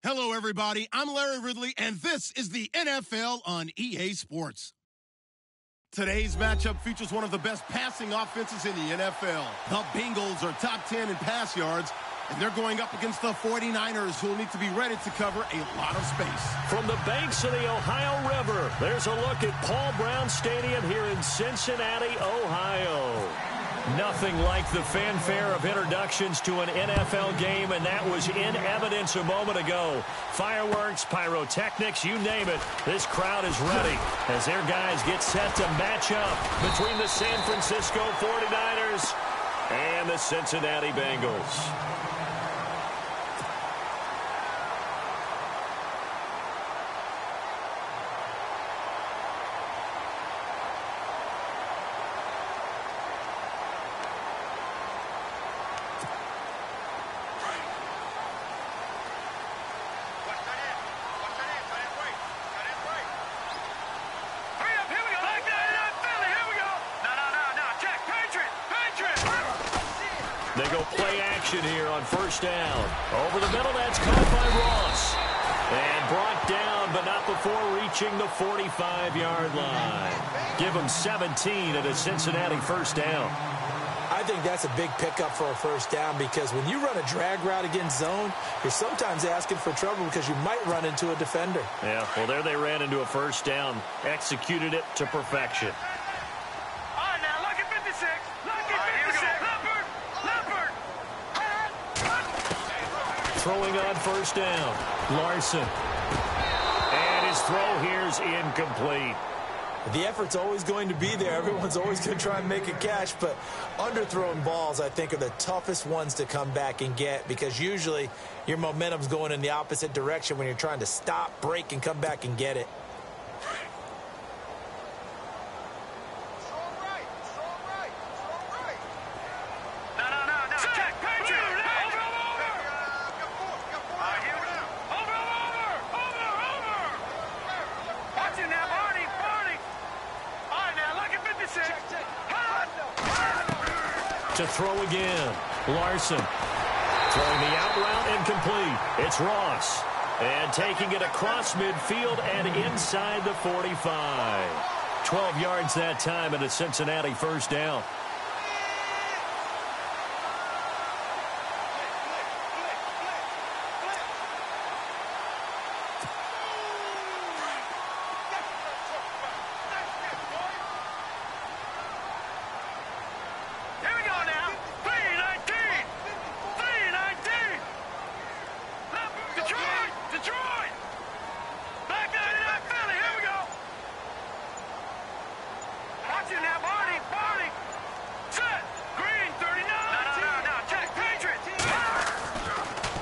Hello, everybody. I'm Larry Ridley, and this is the NFL on EA Sports. Today's matchup features one of the best passing offenses in the NFL. The Bengals are top 10 in pass yards, and they're going up against the 49ers, who will need to be ready to cover a lot of space. From the banks of the Ohio River, there's a look at Paul Brown Stadium here in Cincinnati, Ohio. Nothing like the fanfare of introductions to an NFL game, and that was in evidence a moment ago. Fireworks, pyrotechnics, you name it. This crowd is ready as their guys get set to match up between the San Francisco 49ers and the Cincinnati Bengals. They go play action here on first down. Over the middle, that's caught by Ross. And brought down, but not before reaching the 45-yard line. Give them 17 at a Cincinnati first down. I think that's a big pickup for a first down because when you run a drag route against zone, you're sometimes asking for trouble because you might run into a defender. Yeah, well, there they ran into a first down. Executed it to perfection. Throwing on first down, Larson. And his throw here's incomplete. The effort's always going to be there. Everyone's always going to try and make a catch, but underthrown balls, I think, are the toughest ones to come back and get because usually your momentum's going in the opposite direction when you're trying to stop, break, and come back and get it. To throw again, Larson. Throwing the out route incomplete. It's Ross. And taking it across midfield and inside the 45. 12 yards that time at a Cincinnati first down.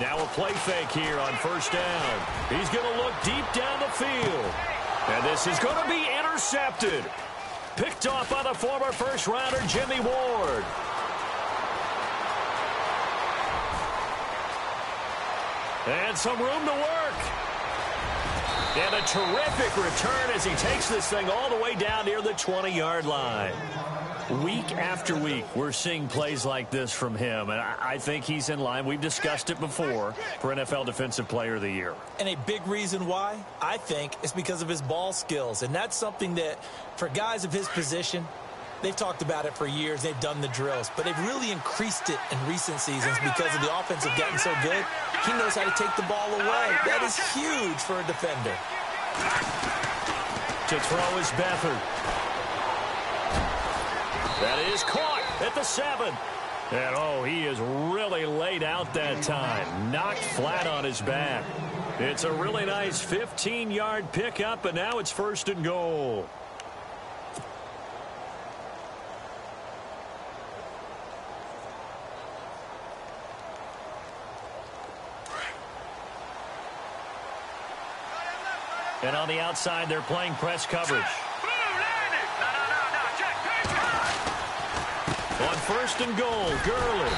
Now a play fake here on first down. He's going to look deep down the field. And this is going to be intercepted. Picked off by the former first-rounder, Jimmy Ward. And some room to work. And a terrific return as he takes this thing all the way down near the 20-yard line. Week after week, we're seeing plays like this from him, and I think he's in line. We've discussed it before for NFL Defensive Player of the Year. And a big reason why, I think, is because of his ball skills. And that's something that, for guys of his position, they've talked about it for years. They've done the drills. But they've really increased it in recent seasons because of the offense have gotten so good. He knows how to take the ball away. That is huge for a defender. To throw is Beathard. That is caught at the 7. And, oh, he is really laid out that time. Knocked flat on his back. It's a really nice 15-yard pickup, and now it's first and goal. And on the outside, they're playing press coverage. On first and goal, Gurley.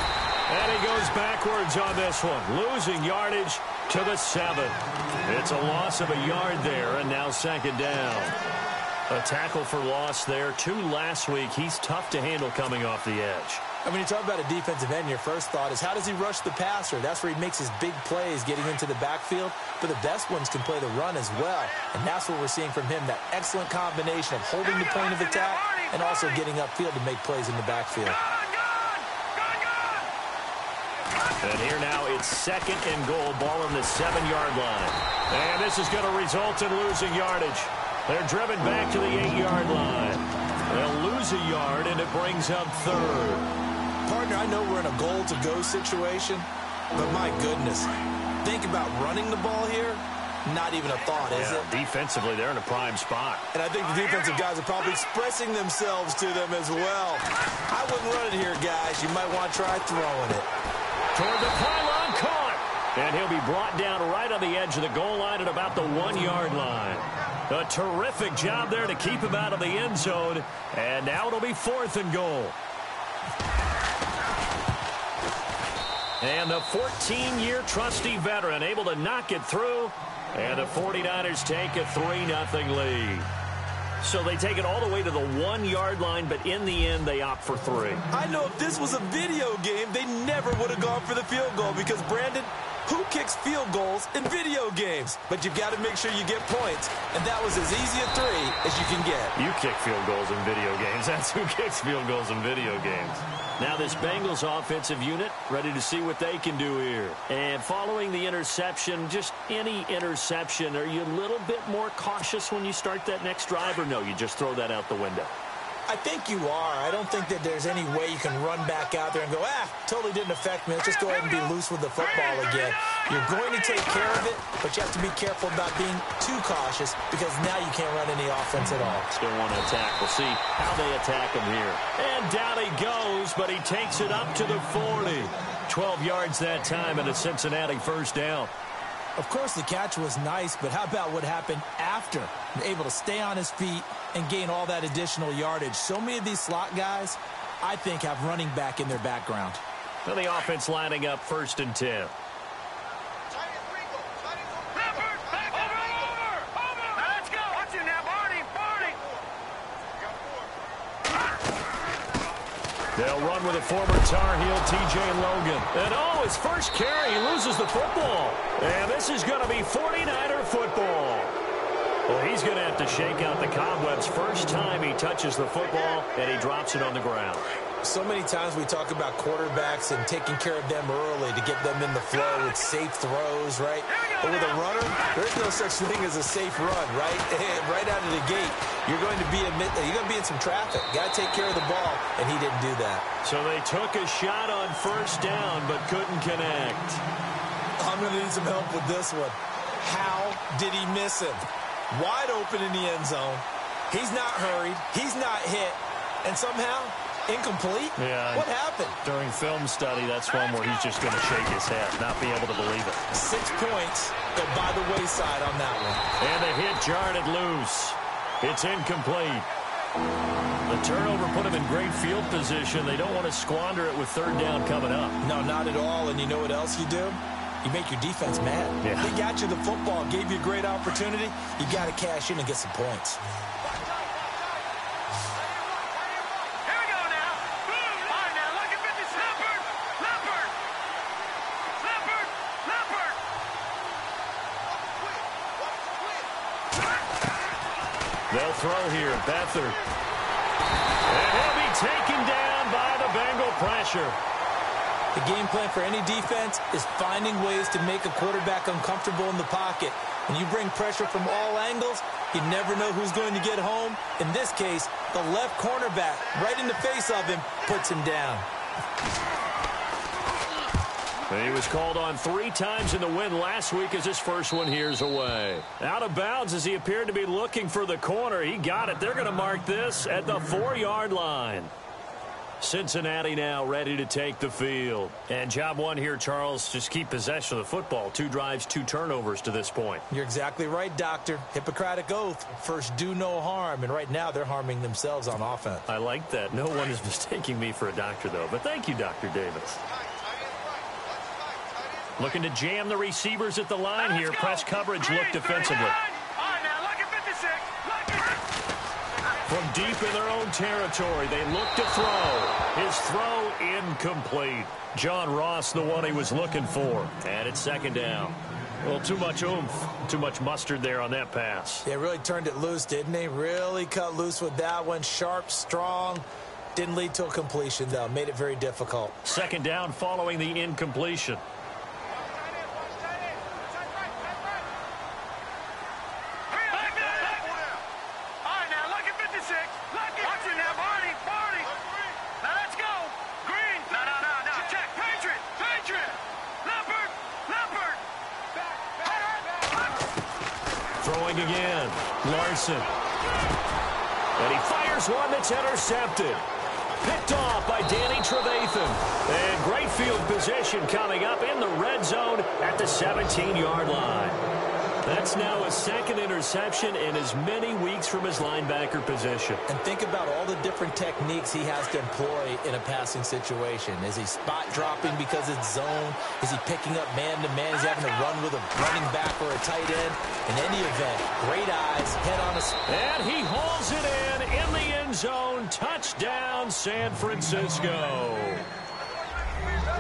And he goes backwards on this one, losing yardage to the 7. It's a loss of a yard there, and now second down. A tackle for loss there. 2 last week. He's tough to handle coming off the edge. I mean, you talk about a defensive end, your first thought is, how does he rush the passer? That's where he makes his big plays getting into the backfield. But the best ones can play the run as well. And that's what we're seeing from him, that excellent combination of holding the point of attack and also getting upfield to make plays in the backfield. And here now it's 2nd and goal, ball on the 7-yard line. And this is going to result in losing yardage. They're driven back to the 8-yard line. They'll lose a yard, and it brings up 3rd. Partner, I know we're in a goal-to-go situation, but my goodness, think about running the ball here. Not even a thought, is it? Defensively, they're in a prime spot. And I think the defensive guys are probably expressing themselves to them as well. I wouldn't run it here, guys. You might want to try throwing it. Toward the pylon, caught. And he'll be brought down right on the edge of the goal line at about the 1-yard line. A terrific job there to keep him out of the end zone. And now it'll be 4th and goal. And the 14-year trusty veteran able to knock it through. And the 49ers take a 3-0 lead. So they take it all the way to the 1-yard line, but in the end, they opt for 3. I know if this was a video game, they never would have gone for the field goal because, Brandon, who kicks field goals in video games? But you've got to make sure you get points, and that was as easy a 3 as you can get. You kick field goals in video games. That's who kicks field goals in video games. Now this Bengals offensive unit ready to see what they can do here. And following the interception, just any interception, are you a little bit more cautious when you start that next drive, or no, you just throw that out the window? I think you are. I don't think that there's any way you can run back out there and go, totally didn't affect me. Let's just go ahead and be loose with the football again. You're going to take care of it, but you have to be careful about being too cautious because now you can't run any offense at all. Still want to attack. We'll see how they attack him here. And down he goes, but he takes it up to the 40. 12 yards that time and a Cincinnati first down. Of course, the catch was nice, but how about what happened after? Able to stay on his feet and gain all that additional yardage. So many of these slot guys, I think, have running back in their background. Well, the offense lining up 1st and 10. They'll run with a former Tar Heel, T.J. Logan. And his first carry, he loses the football. And this is going to be 49er football. Well, he's going to have to shake out the cobwebs first time he touches the football, and he drops it on the ground. So many times we talk about quarterbacks and taking care of them early to get them in the flow with safe throws, right? But with a runner, there's no such thing as a safe run, right? Right out of the gate, you're going to be in some traffic. Got to take care of the ball, and he didn't do that. So they took a shot on first down, but couldn't connect. I'm going to need some help with this one. How did he miss him? Wide open in the end zone. He's not hurried. He's not hit. And somehow, incomplete? Yeah. What happened? During film study, that's one where he's just going to shake his head, not be able to believe it. 6 points go by the wayside on that one. And the hit jarred it loose. It's incomplete. The turnover put him in great field position. They don't want to squander it with 3rd down coming up. No, not at all. And you know what else you do? You make your defense mad. Yeah. They got you the football, gave you a great opportunity. You got to cash in and get some points. Here we go now. All right, now look at 50. Leopard. They'll throw here. Beathard. And he'll be taken down by the Bengal pressure. The game plan for any defense is finding ways to make a quarterback uncomfortable in the pocket. When you bring pressure from all angles, you never know who's going to get home. In this case, the left cornerback, right in the face of him, puts him down. He was called on 3 times in the win last week as his first one here's away. Out of bounds as he appeared to be looking for the corner. He got it. They're going to mark this at the 4-yard line. Cincinnati now ready to take the field. And job one here, Charles, just keep possession of the football. 2 drives, 2 turnovers to this point. You're exactly right, Doctor. Hippocratic oath. First, do no harm. And right now, they're harming themselves on offense. I like that. No one is mistaking me for a doctor, though. But thank you, Dr. Davis. Looking to jam the receivers at the line here. Press coverage look defensively. From deep in their own territory, they look to throw. His throw incomplete. John Ross, the one he was looking for. And it's second down. Well, too much oomph, too much mustard there on that pass. They really turned it loose, didn't they? Really cut loose with that one. Sharp, strong. Didn't lead to a completion, though. Made it very difficult. Second down following the incompletion. Throwing again. Larson. And he fires one that's intercepted. Picked off by Danny Trevathan. And great field position coming up in the red zone at the 17-yard line. That's now a second interception in as many weeks from his linebacker position. And think about all the different techniques he has to employ in a passing situation. Is he spot dropping because it's zone? Is he picking up man-to-man? Is he having to run with a running back or a tight end? In any event, great eyes, head on a... And he hauls it in the end zone. Touchdown, San Francisco.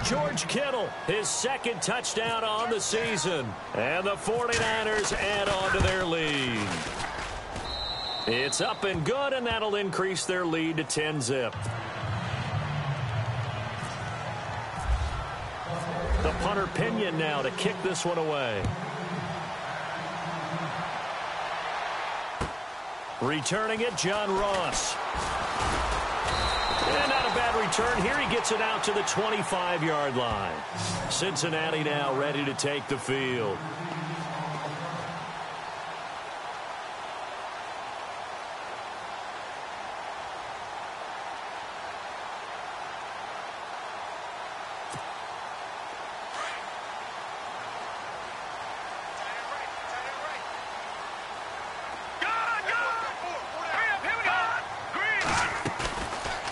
George Kittle, his second touchdown on the season. And the 49ers add on to their lead. It's up and good, and that'll increase their lead to 10-zip. The punter Pinion now to kick this one away. Returning it, John Ross. And not a bad return. Here he gets it out to the 25-yard line. Cincinnati now ready to take the field.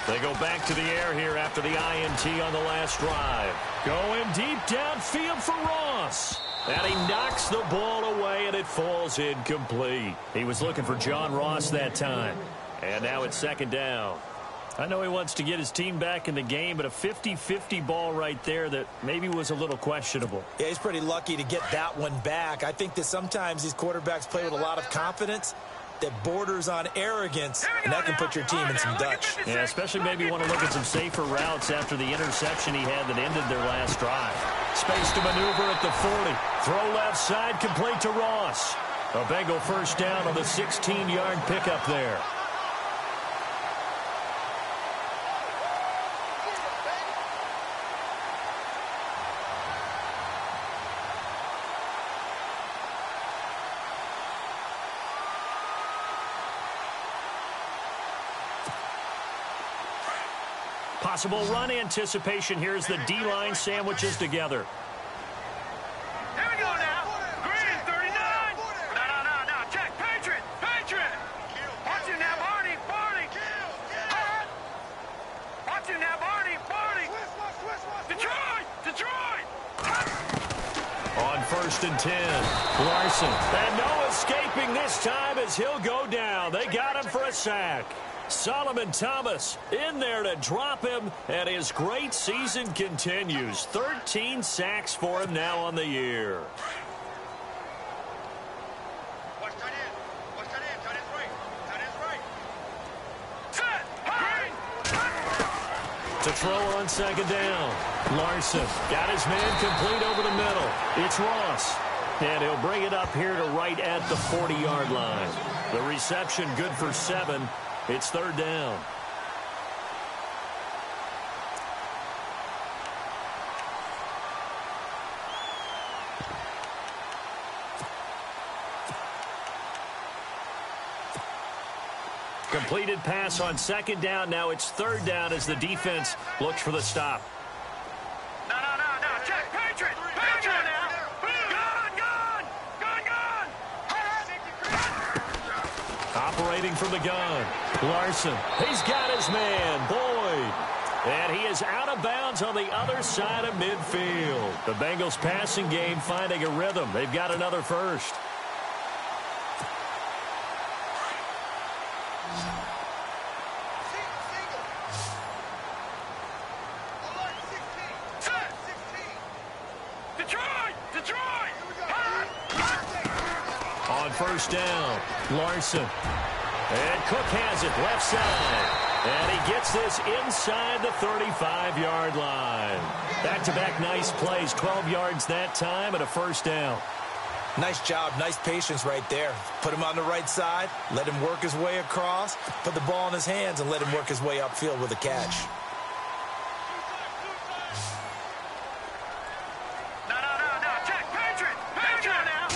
They go back to the air here after the INT on the last drive. Going deep downfield for Ross. And he knocks the ball away, and it falls incomplete. He was looking for John Ross that time. And now it's second down. I know he wants to get his team back in the game, but a 50-50 ball right there that maybe was a little questionable. Yeah, he's pretty lucky to get that one back. I think that sometimes these quarterbacks play with a lot of confidence that borders on arrogance, and that can put your team in some Dutch. Yeah, especially maybe want to look at some safer routes after the interception he had that ended their last drive. Space to maneuver at the 40. Throw left side, complete to Ross. A Bengal first down on the 16-yard pickup there. Possible run anticipation here as the D-line sandwiches together. Here we go now. Green, 39. No. Check. Patriot. Watch you now, Barney. Watch you now, Barney. Detroit. On 1st and 10, Larson. And no escaping this time as he'll go down. They got him for a sack. Solomon Thomas in there to drop him, and his great season continues. 13 sacks for him now on the year. To throw on second down. Larson got his man complete over the middle. It's Ross. And he'll bring it up here to right at the 40-yard line. The reception good for 7. It's third down. Completed pass on second down. Now it's third down as the defense looks for the stop. No. Check. Patriot now. Gun. Operating from the gun. Larson. He's got his man, Boyd. And he is out of bounds on the other side of midfield. The Bengals passing game finding a rhythm. They've got another first. On first down, Larson. And Cook has it left side. And he gets this inside the 35-yard line. Back-to-back nice plays, 12 yards that time and a first down. Nice job, nice patience right there. Put him on the right side, let him work his way across, put the ball in his hands, and let him work his way upfield with a catch. No, check, Patriot now.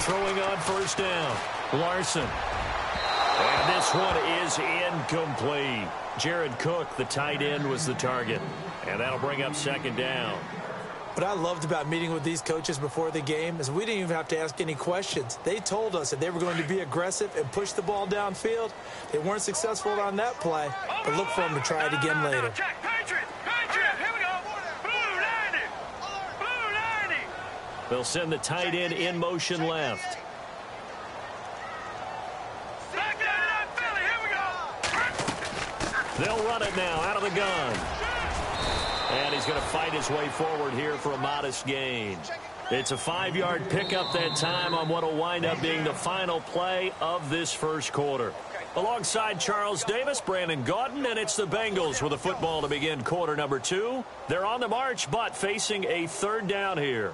Throwing on first down, Larson. And this one is incomplete. Jared Cook, the tight end, was the target. And that'll bring up second down. What I loved about meeting with these coaches before the game is we didn't even have to ask any questions. They told us that they were going to be aggressive and push the ball downfield. They weren't successful on that play, but look for them to try it again later. Check, Patriot, here we go. Blue 90. They'll send the tight end in motion left. Back down to that Philly, here we go. They'll run it now out of the gun. And he's going to fight his way forward here for a modest gain. It's a 5-yard pickup that time on what will wind up being the final play of this first quarter. Alongside Charles Davis, Brandon Gaudin, and it's the Bengals with a football to begin quarter number 2. They're on the march, but facing a third down here.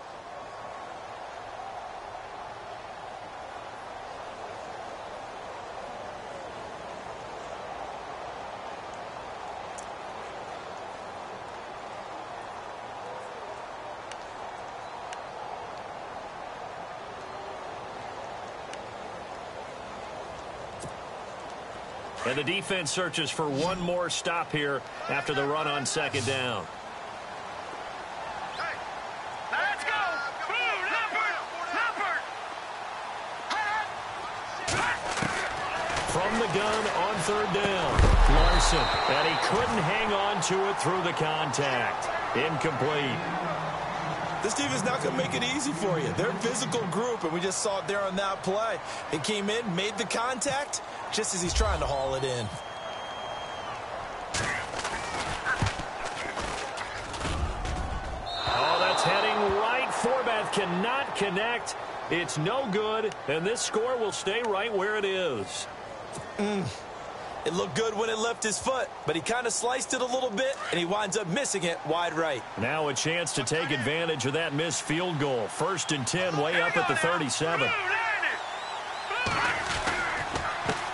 And the defense searches for one more stop here after the run on second down. Hey, let's go. Blue, Leopard. From the gun on third down, Larson. And he couldn't hang on to it through the contact. Incomplete. This defense not going to make it easy for you. They're a physical group, and we just saw it there on that play. He came in, made the contact, just as he's trying to haul it in. Oh, that's heading right. Forbath cannot connect. It's no good, and this score will stay right where it is. It looked good when it left his foot, but he kind of sliced it a little bit, and he winds up missing it wide right. Now a chance to take advantage of that missed field goal. 1st and 10, way up at the 37.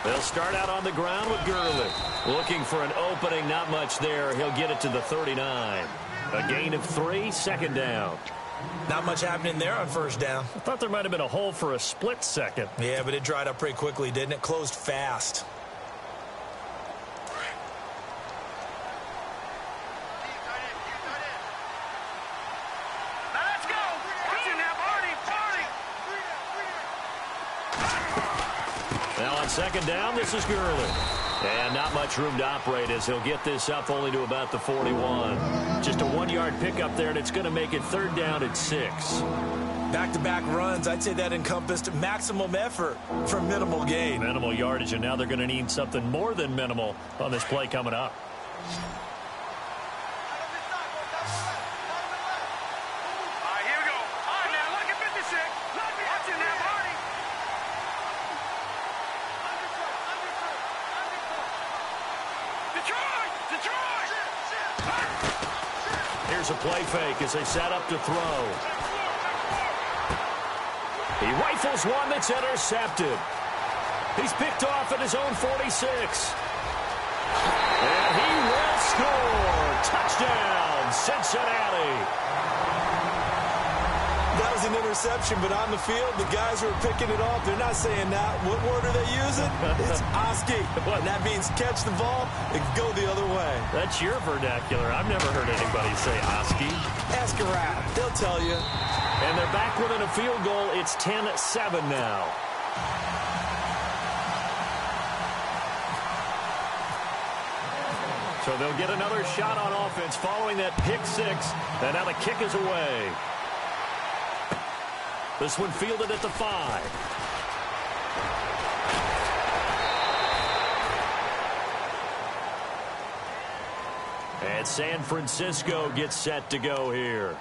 They'll start out on the ground with Gurley. Looking for an opening, not much there. He'll get it to the 39. A gain of 3, second down. Not much happening there on first down. I thought there might have been a hole for a split second. Yeah, but it dried up pretty quickly, didn't it? Closed fast. Let's go. Watch it now, Barney. Now on second down, this is Gurley. And not much room to operate as he'll get this up only to about the 41. Just a 1-yard pickup there, and it's going to make it third down at 6. Back-to-back runs, I'd say that encompassed maximum effort for minimal gain. Minimal yardage, and now they're going to need something more than minimal on this play coming up. All right, here we go. All right, now look at 56. Watch it now, Barney. Detroit! Here's a play fake as they set up to throw. He rifles one that's intercepted. He's picked off at his own 46. And he will score. Touchdown, Cincinnati. That was an interception, but on the field, the guys who are picking it off, they're not saying that. What word are they using? It's Oski. And that means catch the ball and go the other way. That's your vernacular. I've never heard anybody say Oski. Ask around. They'll tell you. And they're back within a field goal. It's 10-7 now. So they'll get another shot on offense following that pick 6. And now the kick is away. This one fielded at the 5. And San Francisco gets set to go here.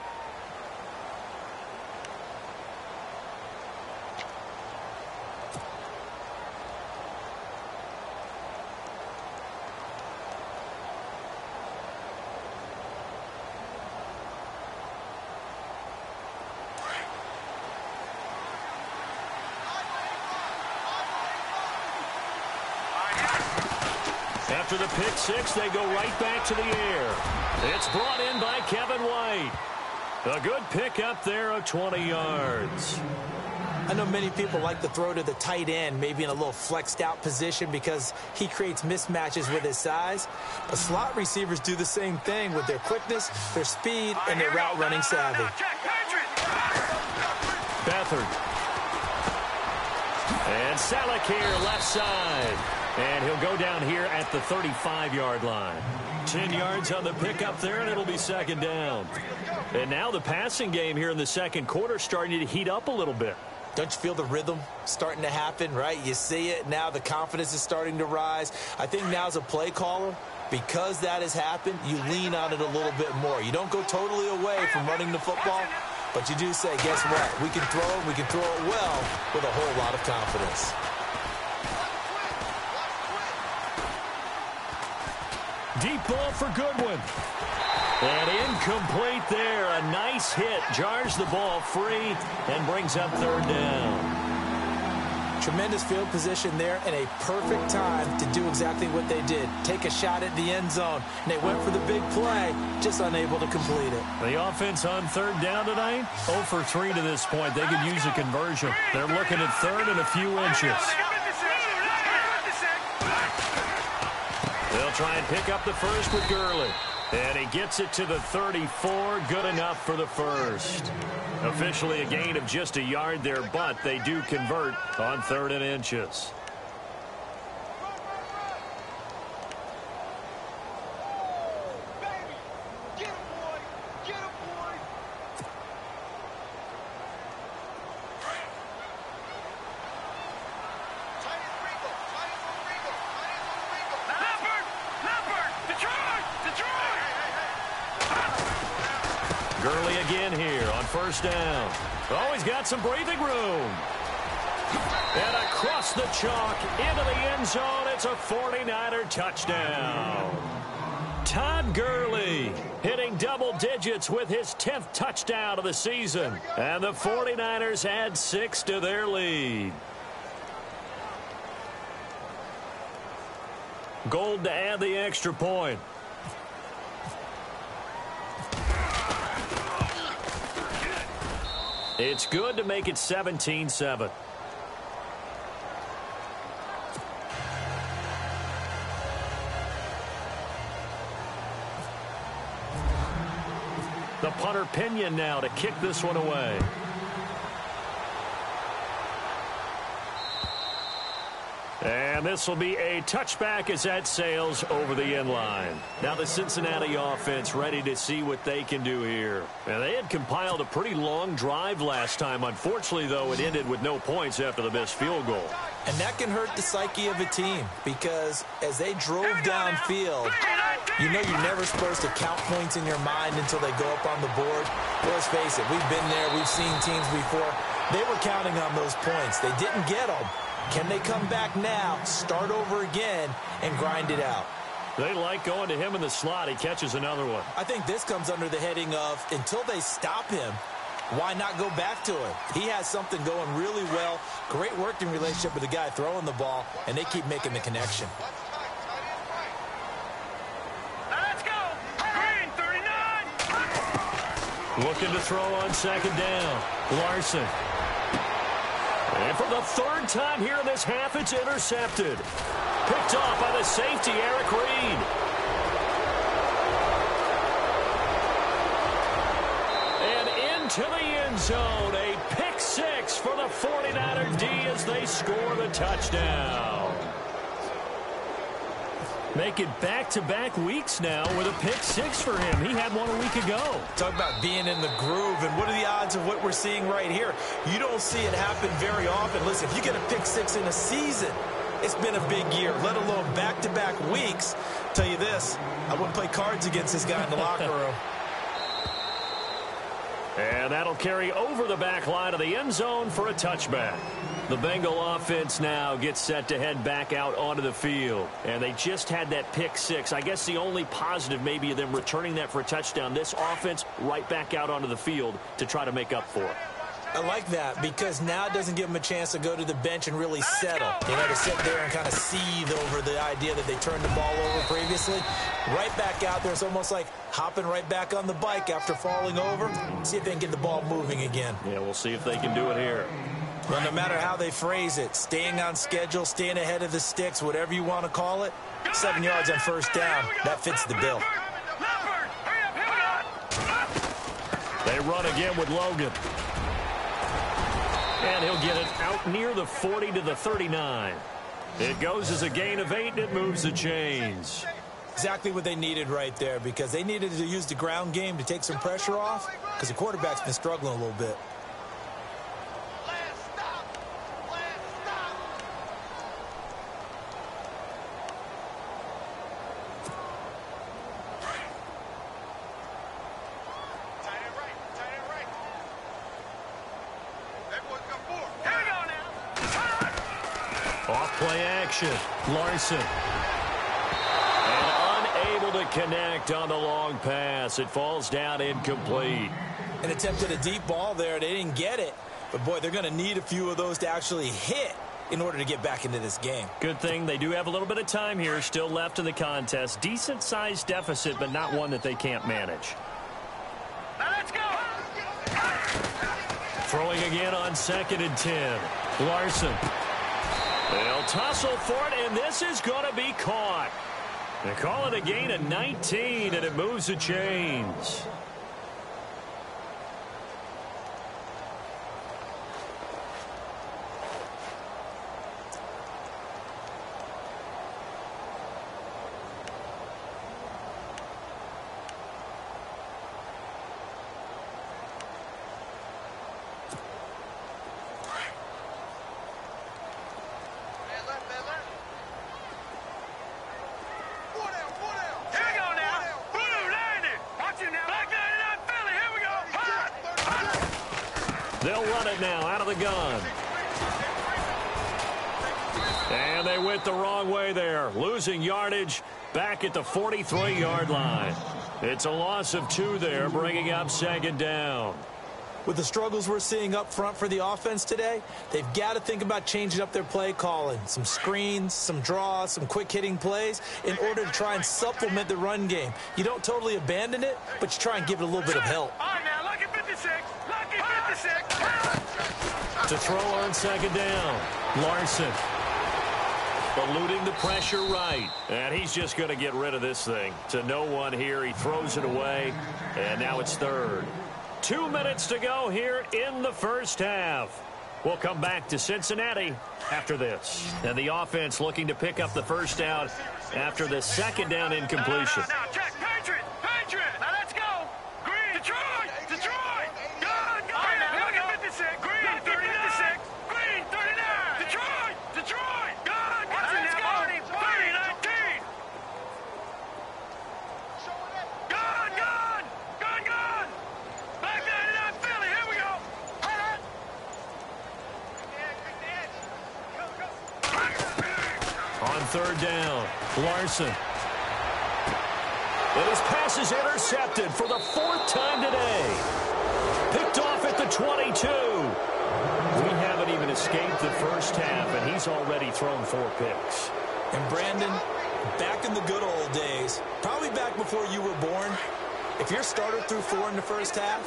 After the pick six, they go right back to the air. It's brought in by Kevin White. A good pickup there of 20 yards. I know many people like to throw to the tight end, maybe in a little flexed out position because he creates mismatches with his size. But slot receivers do the same thing with their quickness, their speed, and their route running savvy. Beathard. And Salakir left side. And he'll go down here at the 35-yard line. 10 yards on the pickup there, and it'll be second down. And now the passing game here in the second quarter starting to heat up a little bit. Don't you feel the rhythm starting to happen, right? You see it now. The confidence is starting to rise. I think now as a play caller, because that has happened, you lean on it a little bit more. You don't go totally away from running the football, but you do say, guess what? We can throw it. We can throw it well with a whole lot of confidence. Deep ball for Goodwin. And incomplete there. A nice hit. Jars the ball free and brings up third down. Tremendous field position there and a perfect time to do exactly what they did. Take a shot at the end zone. And they went for the big play, just unable to complete it. The offense on third down tonight, 0 for 3 to this point. They could use a conversion. They're looking at third and a few inches. They'll try and pick up the first with Gurley. And he gets it to the 34. Good enough for the first. Officially a gain of just a yard there, but they do convert on third and inches. Gurley again here on first down. Oh, he's got some breathing room. And across the chalk into the end zone. It's a 49er touchdown. Todd Gurley hitting double digits with his 10th touchdown of the season. And the 49ers add 6 to their lead. Gold to add the extra point. It's good to make it 17-7. The punter Pinion now to kick this one away. And this will be a touchback as that sails over the end line. Now the Cincinnati offense ready to see what they can do here. And they had compiled a pretty long drive last time. Unfortunately, though, it ended with no points after the missed field goal. And that can hurt the psyche of a team because as they drove downfield, you know you're never supposed to count points in your mind until they go up on the board. Well, let's face it, we've been there. We've seen teams before. They were counting on those points. They didn't get them. Can they come back now, start over again, and grind it out? They like going to him in the slot. He catches another one. I think this comes under the heading of until they stop him, why not go back to it? He has something going really well. Great working relationship with the guy throwing the ball, and they keep making the connection. Let's go. Green 39. Looking to throw on second down. Larson. And for the third time here in this half, it's intercepted. Picked off by the safety, Eric Reed. And into the end zone, a pick six for the 49er D as they score the touchdown. Make it back-to-back weeks now with a pick six for him. He had one a week ago. Talk about being in the groove, and what are the odds of what we're seeing right here? You don't see it happen very often. Listen, if you get a pick six in a season, it's been a big year, let alone back-to-back weeks. Tell you this, I wouldn't play cards against this guy in the locker room. And that'll carry over the back line of the end zone for a touchback. The Bengal offense now gets set to head back out onto the field. And they just had that pick six. I guess the only positive maybe of them returning that for a touchdown. This offense right back out onto the field to try to make up for it. I like that because now it doesn't give them a chance to go to the bench and really settle. You know, to sit there and kind of seethe over the idea that they turned the ball over previously. Right back out there. It's almost like hopping right back on the bike after falling over. See if they can get the ball moving again. Yeah, we'll see if they can do it here. Well, no matter how they phrase it, staying on schedule, staying ahead of the sticks, whatever you want to call it, 7 yards on first down, that fits the bill. They run again with Logan. And he'll get it out near the 40 to the 39. It goes as a gain of 8, and it moves the chains. Exactly what they needed right there because they needed to use the ground game to take some pressure off because the quarterback's been struggling a little bit. Off-play action. Larson. And unable to connect on the long pass. It falls down incomplete. An attempt at a deep ball there. They didn't get it. But, boy, they're going to need a few of those to actually hit in order to get back into this game. Good thing they do have a little bit of time here still left in the contest. Decent-sized deficit, but not one that they can't manage. Now let's go. Throwing again on 2nd and 10. Larson. They'll tussle for it, and this is going to be caught. They call it a gain of 19, and it moves the chains. They'll run it now out of the gun. And they went the wrong way there, losing yardage back at the 43-yard line. It's a loss of 2 there, bringing up 2nd down. With the struggles we're seeing up front for the offense today, they've got to think about changing up their play calling. Some screens, some draws, some quick-hitting plays in order to try and supplement the run game. You don't totally abandon it, but you try and give it a little bit of help. All right, now, lucky 56. Lucky 56. To throw on 2nd down. Larson. Eluding the pressure right. And he's just going to get rid of this thing. To no one here. He throws it away. And now it's 3rd. 2 minutes to go here in the first half. We'll come back to Cincinnati after this. And the offense looking to pick up the first down after the 2nd down incompletion. Now, check. Patriot. Patriot. Now, let's go. Green. Detroit. Detroit. Good. Good. All right, now, look at 56. Green. 56. Green. 39. Detroit. Detroit. Good. Watch it now, Barney. 30-19. Good. Good. Good. Good. Back 99 Philly. Here we go. On 3rd down, Larson. And his pass is intercepted for the 4th time today. Picked off at the 22. We haven't even escaped the first half, and he's already thrown 4 picks. And Brandon, back in the good old days, probably back before you were born, if your starter threw 4 in the first half,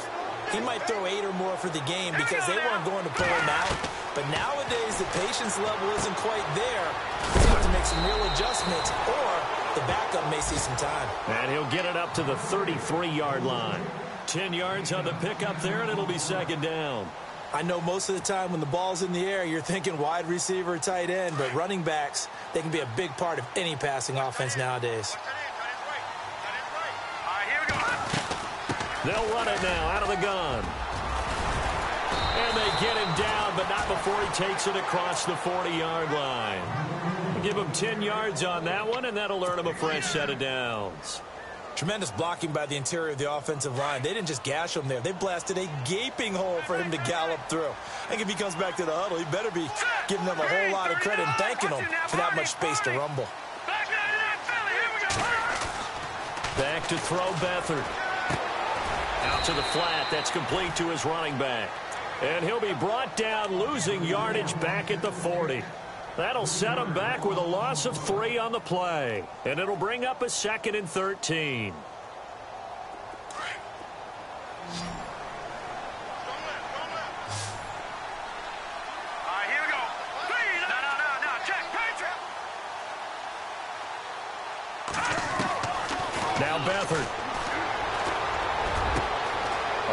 he might throw 8 or more for the game because they weren't going to pull him out. But nowadays, the patience level isn't quite there. He's going to have to make some real adjustments, or the backup may see some time. And he'll get it up to the 33-yard line. 10 yards on the pickup there, and it'll be 2nd down. I know most of the time when the ball's in the air, you're thinking wide receiver, tight end, but running backs, they can be a big part of any passing offense nowadays. They'll run it now out of the gun. And they get him down, but not before he takes it across the 40-yard line. Give him 10 yards on that one, and that'll earn him a fresh set of downs. Tremendous blocking by the interior of the offensive line. They didn't just gash him there. They blasted a gaping hole for him to gallop through. I think if he comes back to the huddle, he better be giving them a whole lot of credit and thanking them for that much space to rumble. Back to throw Beathard. Out to the flat. That's complete to his running back. And he'll be brought down, losing yardage back at the 40. That'll set him back with a loss of 3 on the play. And it'll bring up a 2nd and 13. Now Beathard.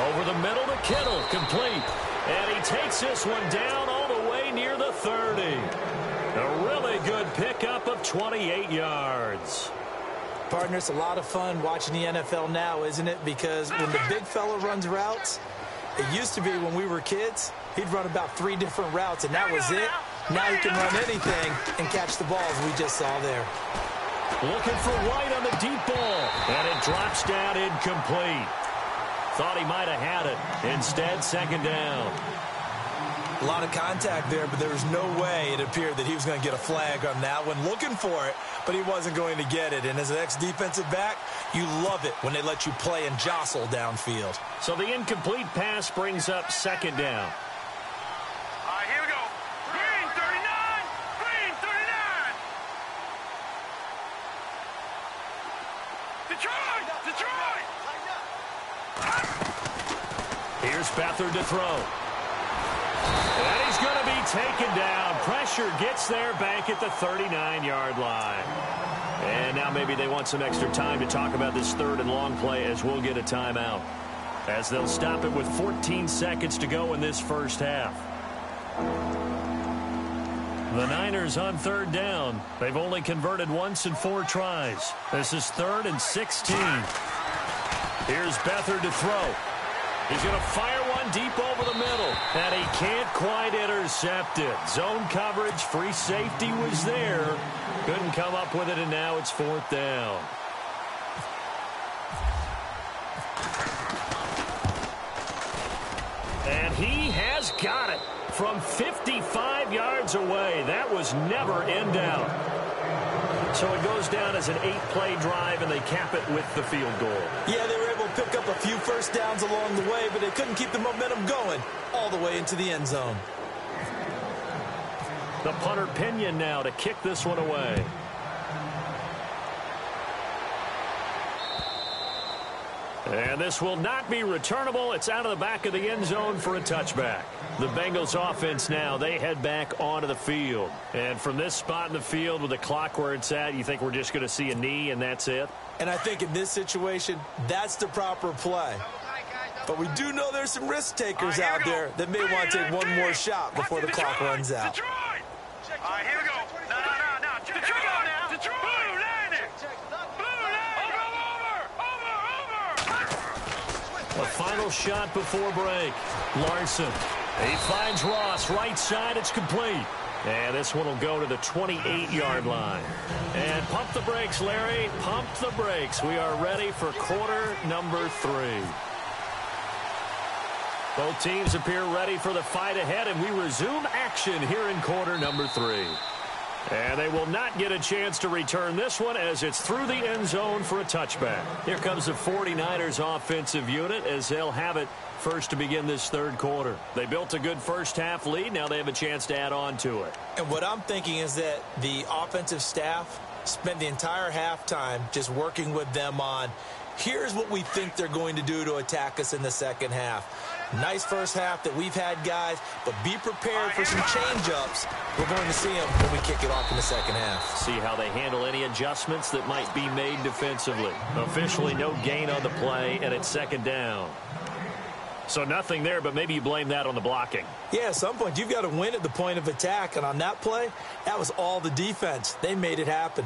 Over the middle to Kittle, complete. And he takes this one down all the way near the 30. A really good pickup of 28 yards. Partner, it's a lot of fun watching the NFL now, isn't it? Because when the big fella runs routes, it used to be when we were kids, he'd run about 3 different routes, and that was it. Now he can run anything and catch the balls we just saw there. Looking for White on the deep ball, and it drops down incomplete. Thought he might have had it. Instead, 2nd down. A lot of contact there, but there was no way it appeared that he was going to get a flag on that one. Looking for it, but he wasn't going to get it. And as an ex-defensive back, you love it when they let you play and jostle downfield. So the incomplete pass brings up 2nd down. All right, here we go. Green, 39. Green, 39. Detroit! Detroit! Here's Beathard to throw. And he's going to be taken down. Pressure gets there back at the 39-yard line. And now maybe they want some extra time to talk about this 3rd and long play as we'll get a timeout. As they'll stop it with 14 seconds to go in this first half. The Niners on 3rd down. They've only converted once in 4 tries. This is 3rd and 16. Here's Beathard to throw. He's going to fire one deep over the middle, and he can't quite intercept it. Zone coverage, free safety was there. Couldn't come up with it, and now it's 4th down. And he has got it from 55 yards away. That was never in doubt. So it goes down as an 8-play drive, and they cap it with the field goal. Yeah, they were able to pick up a few first downs along the way, but they couldn't keep the momentum going all the way into the end zone. The punter Pinion now to kick this one away. And this will not be returnable. It's out of the back of the end zone for a touchback. The Bengals offense now, they head back onto the field. And from this spot in the field with the clock where it's at, you think we're just going to see a knee and that's it? And I think in this situation, that's the proper play. But we do know there's some risk takers out there that may want to take one more shot before the clock runs out. Detroit! All right, here we go. No. Detroit! Detroit! Blue line it! Blue line! Over! A final shot before break. Larson. He finds Ross. Right side, it's complete. And this one will go to the 28-yard line. And pump the brakes, Larry. Pump the brakes. We are ready for quarter number 3. Both teams appear ready for the fight ahead, and we resume action here in quarter number 3. And they will not get a chance to return this one as it's through the end zone for a touchback. Here comes the 49ers offensive unit as they'll have it first to begin this 3rd quarter. They built a good first-half lead. Now they have a chance to add on to it. And what I'm thinking is that the offensive staff spent the entire halftime just working with them on, here's what we think they're going to do to attack us in the second half. Nice first half that we've had, guys, but be prepared for some change-ups. We're going to see them when we kick it off in the second half. See how they handle any adjustments that might be made defensively. Officially, no gain on the play, and it's 2nd down. So nothing there, but maybe you blame that on the blocking. Yeah, at some point, you've got to win at the point of attack, and on that play, that was all the defense. They made it happen.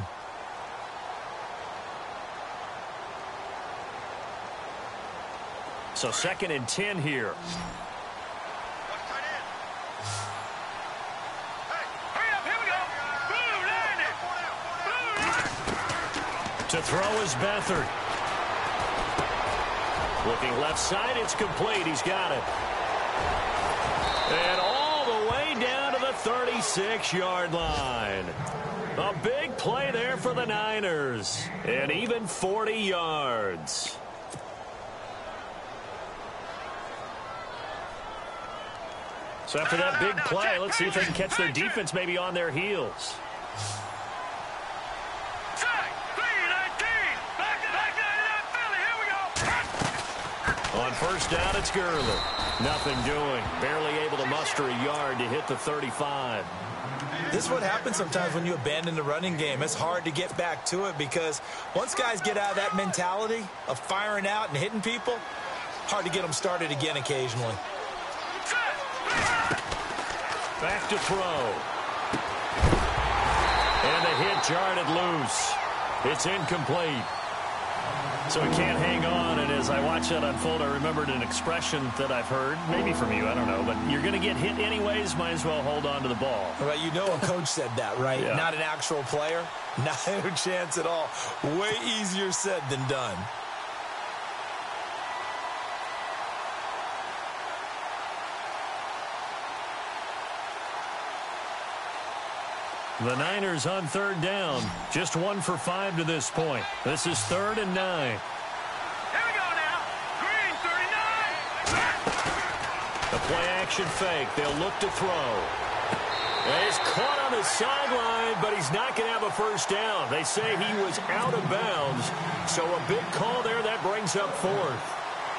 So 2nd and 10 here. To throw is Beathard. Looking left side, it's complete. He's got it. And all the way down to the 36-yard line. A big play there for the Niners. And even 40 yards. So after that big play, let's see if they can catch their defense maybe on their heels. On first down, it's Gurley. Nothing doing. Barely able to muster a yard to hit the 35. This is what happens sometimes when you abandon the running game. It's hard to get back to it because once guys get out of that mentality of firing out and hitting people, hard to get them started again occasionally. Back to throw. And the hit jarred it loose. It's incomplete. So he can't hang on, and as I watch that unfold, I remembered an expression that I've heard, maybe from you, I don't know, but you're going to get hit anyways, might as well hold on to the ball. Right, you know a coach said that, right? Yeah. Not an actual player. Not a chance at all. Way easier said than done. The Niners on third down. Just 1 for 5 to this point. This is 3rd and 9. Here we go now. Green, 39. The play-action fake. They'll look to throw. And he's caught on the sideline, but he's not going to have a first down. They say he was out of bounds. So a big call there. That brings up 4th.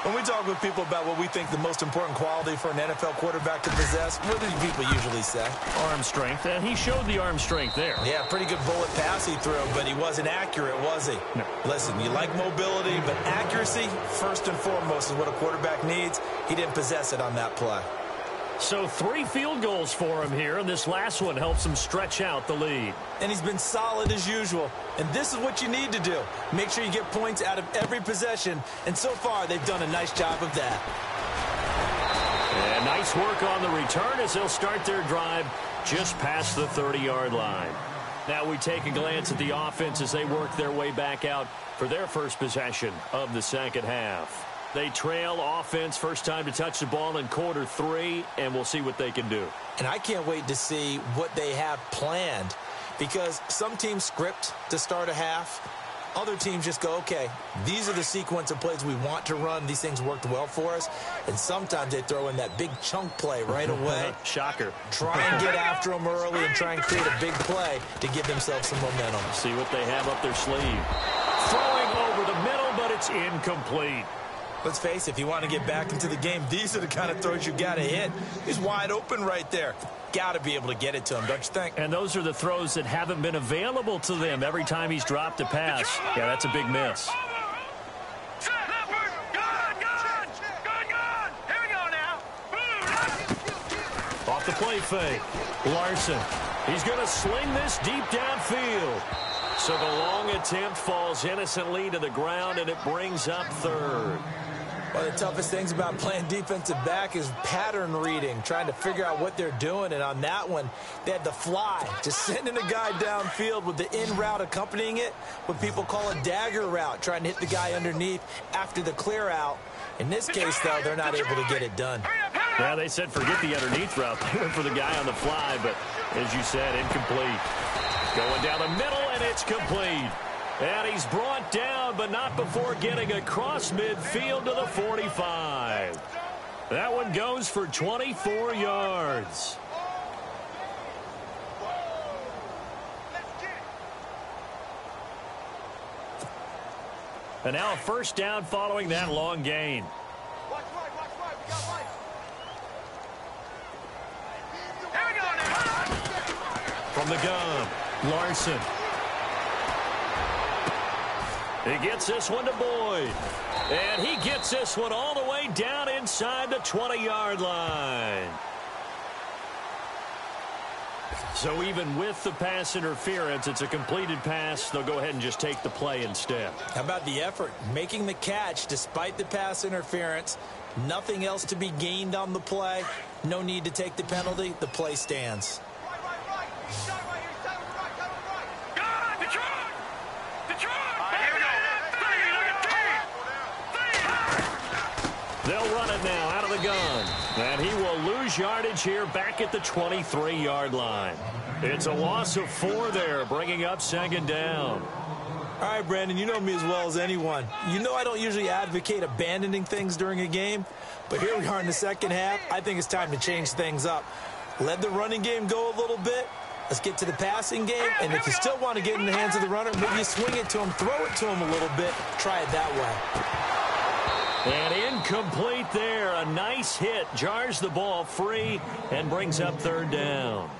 When we talk with people about what we think the most important quality for an NFL quarterback to possess, what do people usually say? Arm strength, and he showed the arm strength there. Yeah, pretty good bullet pass he threw, but he wasn't accurate, was he? No. Listen, you like mobility, but accuracy, first and foremost, is what a quarterback needs. He didn't possess it on that play. So 3 field goals for him here, and this last one helps him stretch out the lead. And he's been solid as usual. And this is what you need to do. Make sure you get points out of every possession. And so far, they've done a nice job of that. And nice work on the return as they'll start their drive just past the 30-yard line. Now we take a glance at the offense as they work their way back out for their first possession of the second half. They trail offense, first time to touch the ball in quarter 3, and we'll see what they can do. And I can't wait to see what they have planned, because some teams script to start a half. Other teams just go, okay, these are the sequence of plays we want to run. These things worked well for us. And sometimes they throw in that big chunk play right away. Shocker. Try and get after them early and try and create a big play to give themselves some momentum. See what they have up their sleeve. Throwing over the middle, but it's incomplete. Let's face it, if you want to get back into the game, these are the kind of throws you got to hit. He's wide open right there. Got to be able to get it to him, don't you think? And those are the throws that haven't been available to them every time he's dropped a pass. Yeah, that's a big miss. Off the play fake. Larson. He's going to sling this deep downfield. So the long attempt falls innocently to the ground, and it brings up 3rd. One of the toughest things about playing defensive back is pattern reading, trying to figure out what they're doing. And on that one, they had the fly, just sending a guy downfield with the in route accompanying it, what people call a dagger route, trying to hit the guy underneath after the clear out. In this case, though, they're not able to get it done. Yeah, they said forget the underneath route. They went for the guy on the fly, but as you said, incomplete. Going down the middle, and it's complete. And he's brought down, but not before getting across midfield to the 45. That one goes for 24 yards. And now a first down following that long gain. From the gun, Larson. He gets this one to Boyd. And he gets this one all the way down inside the 20-yard line. So even with the pass interference, it's a completed pass. They'll go ahead and just take the play instead. How about the effort? Making the catch despite the pass interference. Nothing else to be gained on the play. No need to take the penalty. The play stands. They'll run it now out of the gun. And he will lose yardage here back at the 23-yard line. It's a loss of 4 there, bringing up second down. All right, Brandon, you know me as well as anyone. You know I don't usually advocate abandoning things during a game, but here we are in the second half. I think it's time to change things up. Let the running game go a little bit. Let's get to the passing game, and if you still want to get in the hands of the runner, maybe you swing it to him, throw it to him a little bit, try it that way. And incomplete there. A nice hit. Jars the ball free and brings up third down.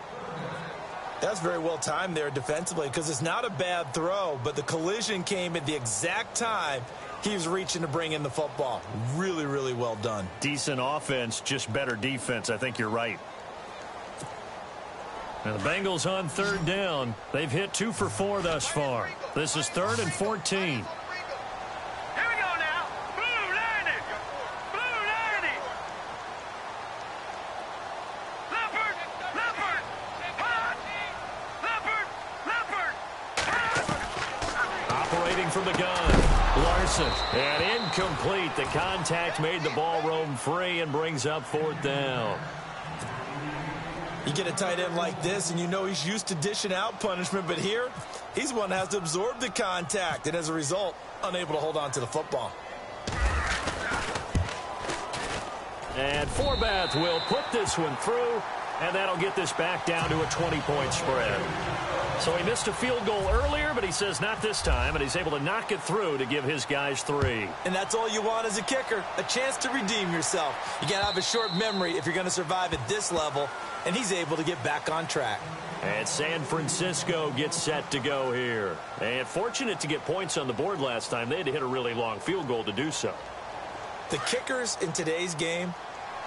That's very well timed there defensively because it's not a bad throw, but the collision came at the exact time he was reaching to bring in the football. Really, really well done. Decent offense, just better defense. I think you're right. And the Bengals on third down. They've hit 2 for 4 thus far. This is 3rd and 14. From the gun, Larson, and incomplete. The contact made the ball roam free and brings up 4th down. You get a tight end like this, and you know he's used to dishing out punishment, but here, he's one that has to absorb the contact, and as a result, unable to hold on to the football. And Forbath will put this one through, and that'll get this back down to a 20-point spread. So he missed a field goal earlier, but he says not this time, and he's able to knock it through to give his guys 3. And that's all you want as a kicker, a chance to redeem yourself. You got to have a short memory if you're going to survive at this level, and he's able to get back on track. And San Francisco gets set to go here. And fortunate to get points on the board last time. They had to hit a really long field goal to do so. The kickers in today's game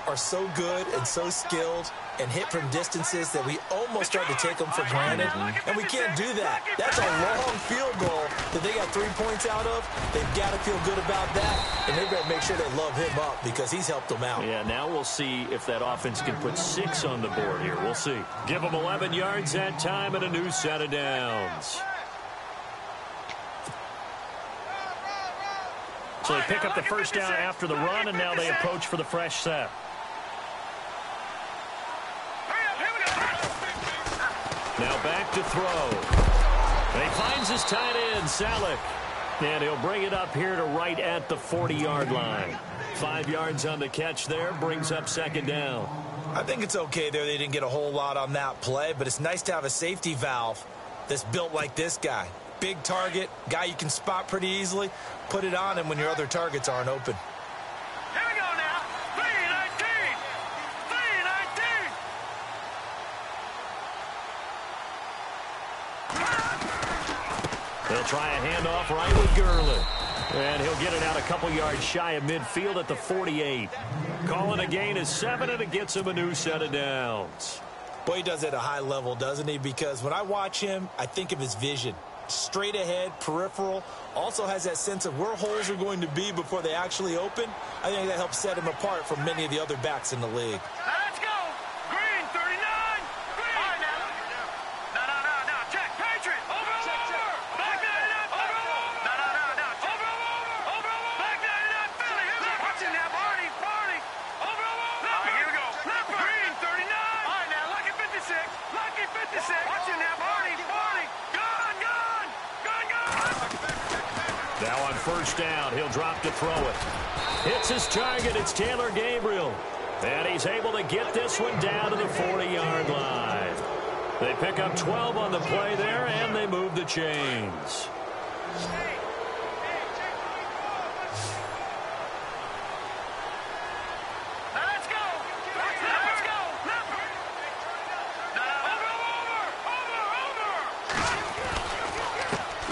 are so good and so skilled and hit from distances that we almost start to take them for granted, and we can't do that. That's a long field goal that they got 3 points out of. They've got to feel good about that, and they've got to make sure they love him up because he's helped them out. Yeah, now we'll see if that offense can put 6 on the board here. We'll see. Give them 11 yards that time and a new set of downs. So they pick up the first down after the run, and now they approach for the fresh set. Now back to throw. And he finds his tight end, Salek. And he'll bring it up here to right at the 40-yard line. 5 yards on the catch there, brings up 2nd down. I think it's okay there. They didn't get a whole lot on that play, but it's nice to have a safety valve that's built like this guy. Big target, guy you can spot pretty easily. Put it on him when your other targets aren't open. Here we go now. 3-19. 3-19. They'll try a handoff right with Gurley. And he'll get it out a couple yards shy of midfield at the 48. Calling a gain is 7, and it gets him a new set of downs. Boy, he does it at a high level, doesn't he? Because when I watch him, I think of his vision. Straight ahead, peripheral, also has that sense of where holes are going to be before they actually open. I think that helps set him apart from many of the other backs in the league. Now let's go. Green, 39. Green. All right, now. No. Check. Patriot. Over. Back 99. Over. No. Check. Over. Back 99. Philly. Here we go. Watching now. Barney. Over. All right, here we go. Green, 39. All right, now. Lucky 56. Lucky 56. Watching now. Barney. Now on first down, he'll drop to throw it. Hits his target. It's Taylor Gabriel. And he's able to get this one down to the 40-yard line. They pick up 12 on the play there, and they move the chains.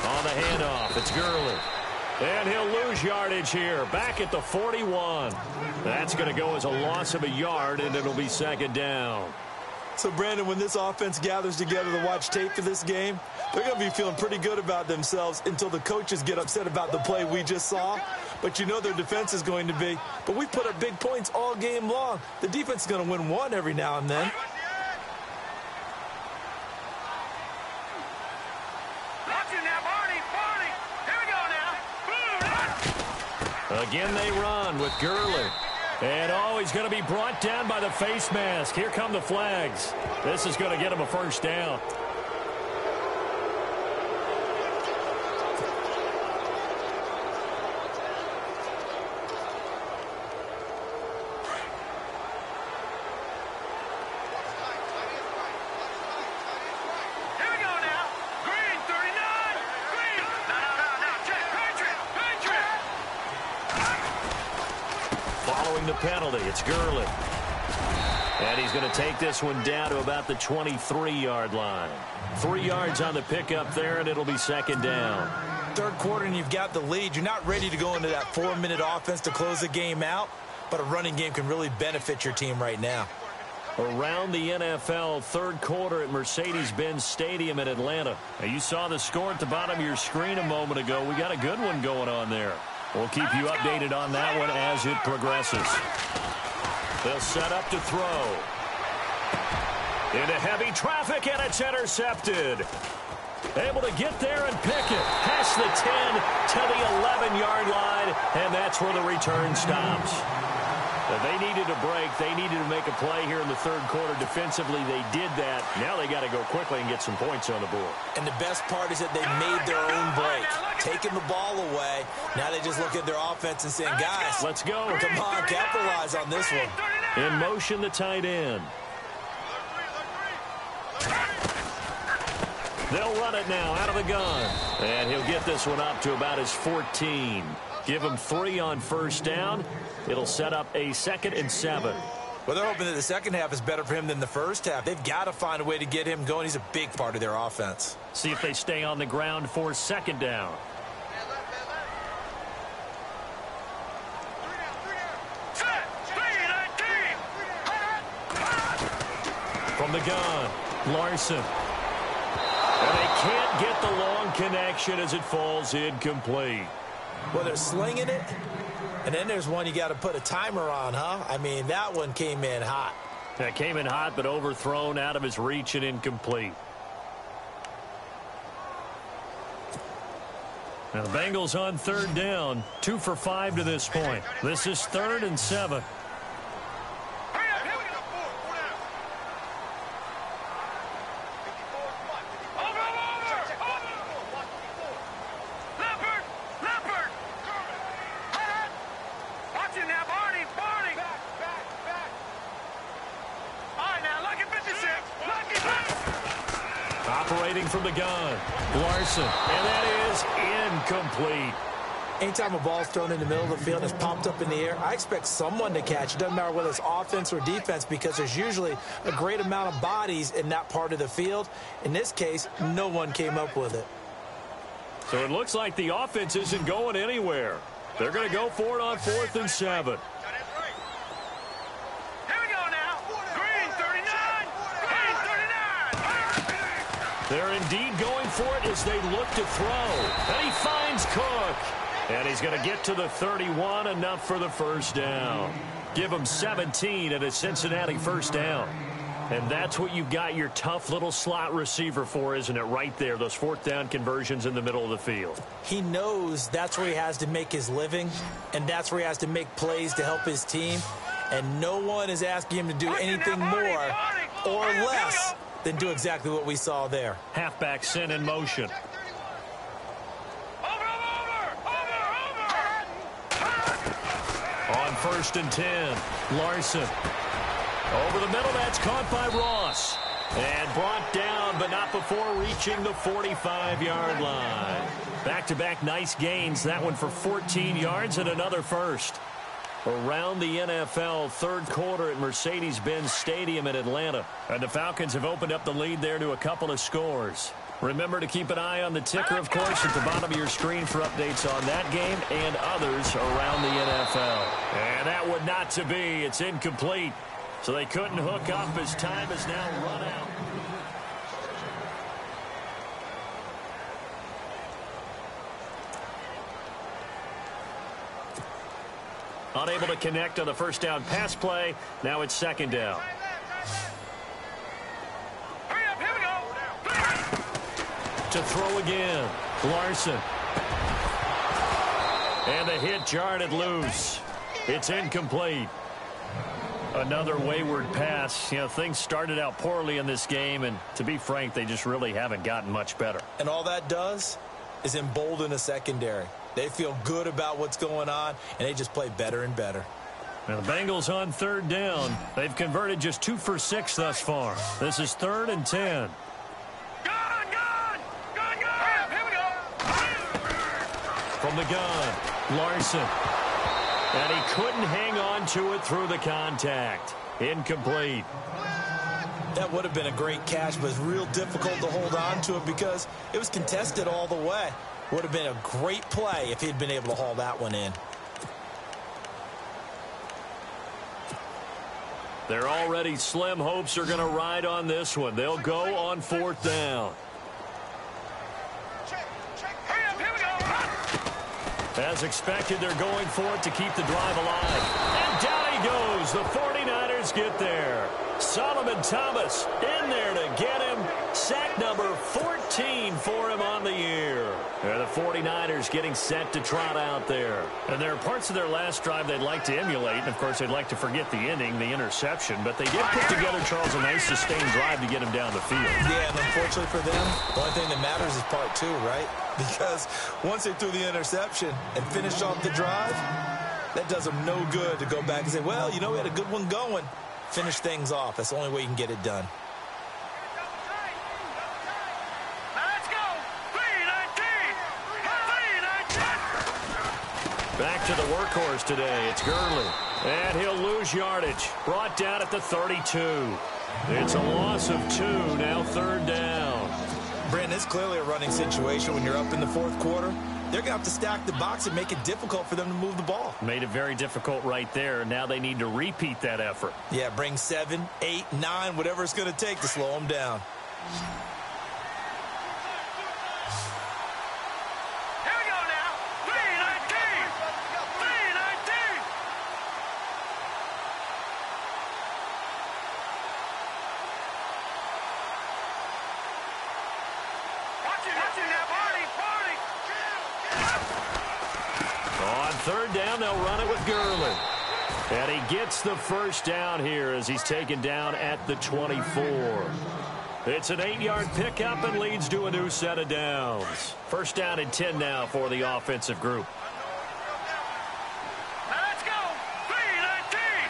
On the handoff, it's Gurley. And he'll lose yardage here, back at the 41. That's going to go as a loss of a yard, and it'll be 2nd down. So, Brandon, when this offense gathers together to watch tape for this game, they're going to be feeling pretty good about themselves until the coaches get upset about the play we just saw. But you know their defense is going to be. But we put up big points all game long. The defense is going to win one every now and then. Again, they run with Gurley. And, he's going to be brought down by the face mask. Here come the flags. This is going to get him a first down. penalty. It's Gurley. And he's going to take this one down to about the 23-yard line. 3 yards on the pickup there, and it'll be second down. Third quarter, and you've got the lead. You're not ready to go into that 4-minute offense to close the game out, but a running game can really benefit your team right now. Around the NFL, third quarter at Mercedes-Benz Stadium in Atlanta. Now, you saw the score at the bottom of your screen a moment ago. We got a good one going on there. We'll keep you updated on that one as it progresses. They'll set up to throw. Into heavy traffic, and it's intercepted. Able to get there and pick it. Past the 10 to the 11-yard line, and that's where the return stops. Now, they needed a break. They needed to make a play here in the third quarter. Defensively, they did that. Now they got to go quickly and get some points on the board. And the best part is that they made their own break. Taking the ball away. Now they just look at their offense and saying, guys, let's go. Come on, capitalize on this one. In motion, the tight end. They'll run it now out of the gun. And he'll get this one up to about his 14. Give him 3 on first down. It'll set up a 2nd and 7. Well, they're hoping that the second half is better for him than the first half. They've got to find a way to get him going. He's a big part of their offense. See if they stay on the ground for second down. From the gun, Larson. And they can't get the long connection as it falls incomplete. Well, they're slinging it, and then there's one you got to put a timer on, huh? I mean, that one came in hot. That came in hot, but overthrown, out of his reach, and incomplete. Now the Bengals on third down, 2 for 5 to this point. This is 3rd and 7. Operating from the gun, Larson, and that is incomplete. Anytime a ball's thrown in the middle of the field and it's popped up in the air, I expect someone to catch. It doesn't matter whether it's offense or defense, because there's usually a great amount of bodies in that part of the field. In this case, no one came up with it. So it looks like the offense isn't going anywhere. They're going to go for it on 4th and 7. They're indeed going for it as they look to throw. And he finds Cook. And he's going to get to the 31, enough for the first down. Give him 17 at a Cincinnati first down. And that's what you've got your tough little slot receiver for, isn't it? Right there, those 4th down conversions in the middle of the field. He knows that's where he has to make his living, and that's where he has to make plays to help his team. And no one is asking him to do anything more or less than do exactly what we saw there. Halfback sent in motion. On 1st and 10, Larson. Over the middle, that's caught by Ross. And brought down, but not before reaching the 45-yard line. Back-to-back nice gains. That one for 14 yards and another first. Around the NFL, third quarter at Mercedes-Benz Stadium in Atlanta. And the Falcons have opened up the lead there to a couple of scores. Remember to keep an eye on the ticker, of course, at the bottom of your screen for updates on that game and others around the NFL. And that would not to be. It's incomplete. So they couldn't hook up as time has now run out. Unable to connect on the first down pass play. Now it's second down. To throw again. Larson. And the hit jarred it loose. It's incomplete. Another wayward pass. You know, things started out poorly in this game, and to be frank, they just really haven't gotten much better. And all that does is embolden a secondary. They feel good about what's going on, and they just play better and better. Now the Bengals on third down. They've converted just 2 for 6 thus far. This is 3rd and 10. From the gun, Larson. And he couldn't hang on to it through the contact. Incomplete. That would have been a great catch, but it's real difficult to hold on to it because it was contested all the way. Would have been a great play if he'd been able to haul that one in. Their already slim hopes are going to ride on this one. They'll go on 4th down. As expected, they're going for it to keep the drive alive. And down he goes. The 49ers get there. Solomon Thomas in there to get him. Sack number 14 for him on the year. And the 49ers getting set to trot out there. And there are parts of their last drive they'd like to emulate. And, of course, they'd like to forget the inning, the interception. But they did put together, Charles, a nice sustained drive to get him down the field. Yeah, and unfortunately for them, the only thing that matters is part 2, right? Because once they threw the interception and finished off the drive, that does them no good to go back and say, well, you know, we had a good one going. Finish things off. That's the only way you can get it done. Let's go. 3-19. Back to the workhorse today. It's Gurley. And he'll lose yardage. Brought down at the 32. It's a loss of 2. Now 3rd down. Brandon, it's clearly a running situation when you're up in the 4th quarter. They're going to have to stack the box and make it difficult for them to move the ball. Made it very difficult right there. Now they need to repeat that effort. Yeah, bring 7, 8, 9, whatever it's going to take to slow them down. Here we go now. 3-19. 3-19. Watch it now, Barney. On 3rd down, they'll run it with Gurley. And he gets the 1st down here as he's taken down at the 24. It's an 8-yard pickup and leads to a new set of downs. 1st down and 10 now for the offensive group. Let's go. 3-19.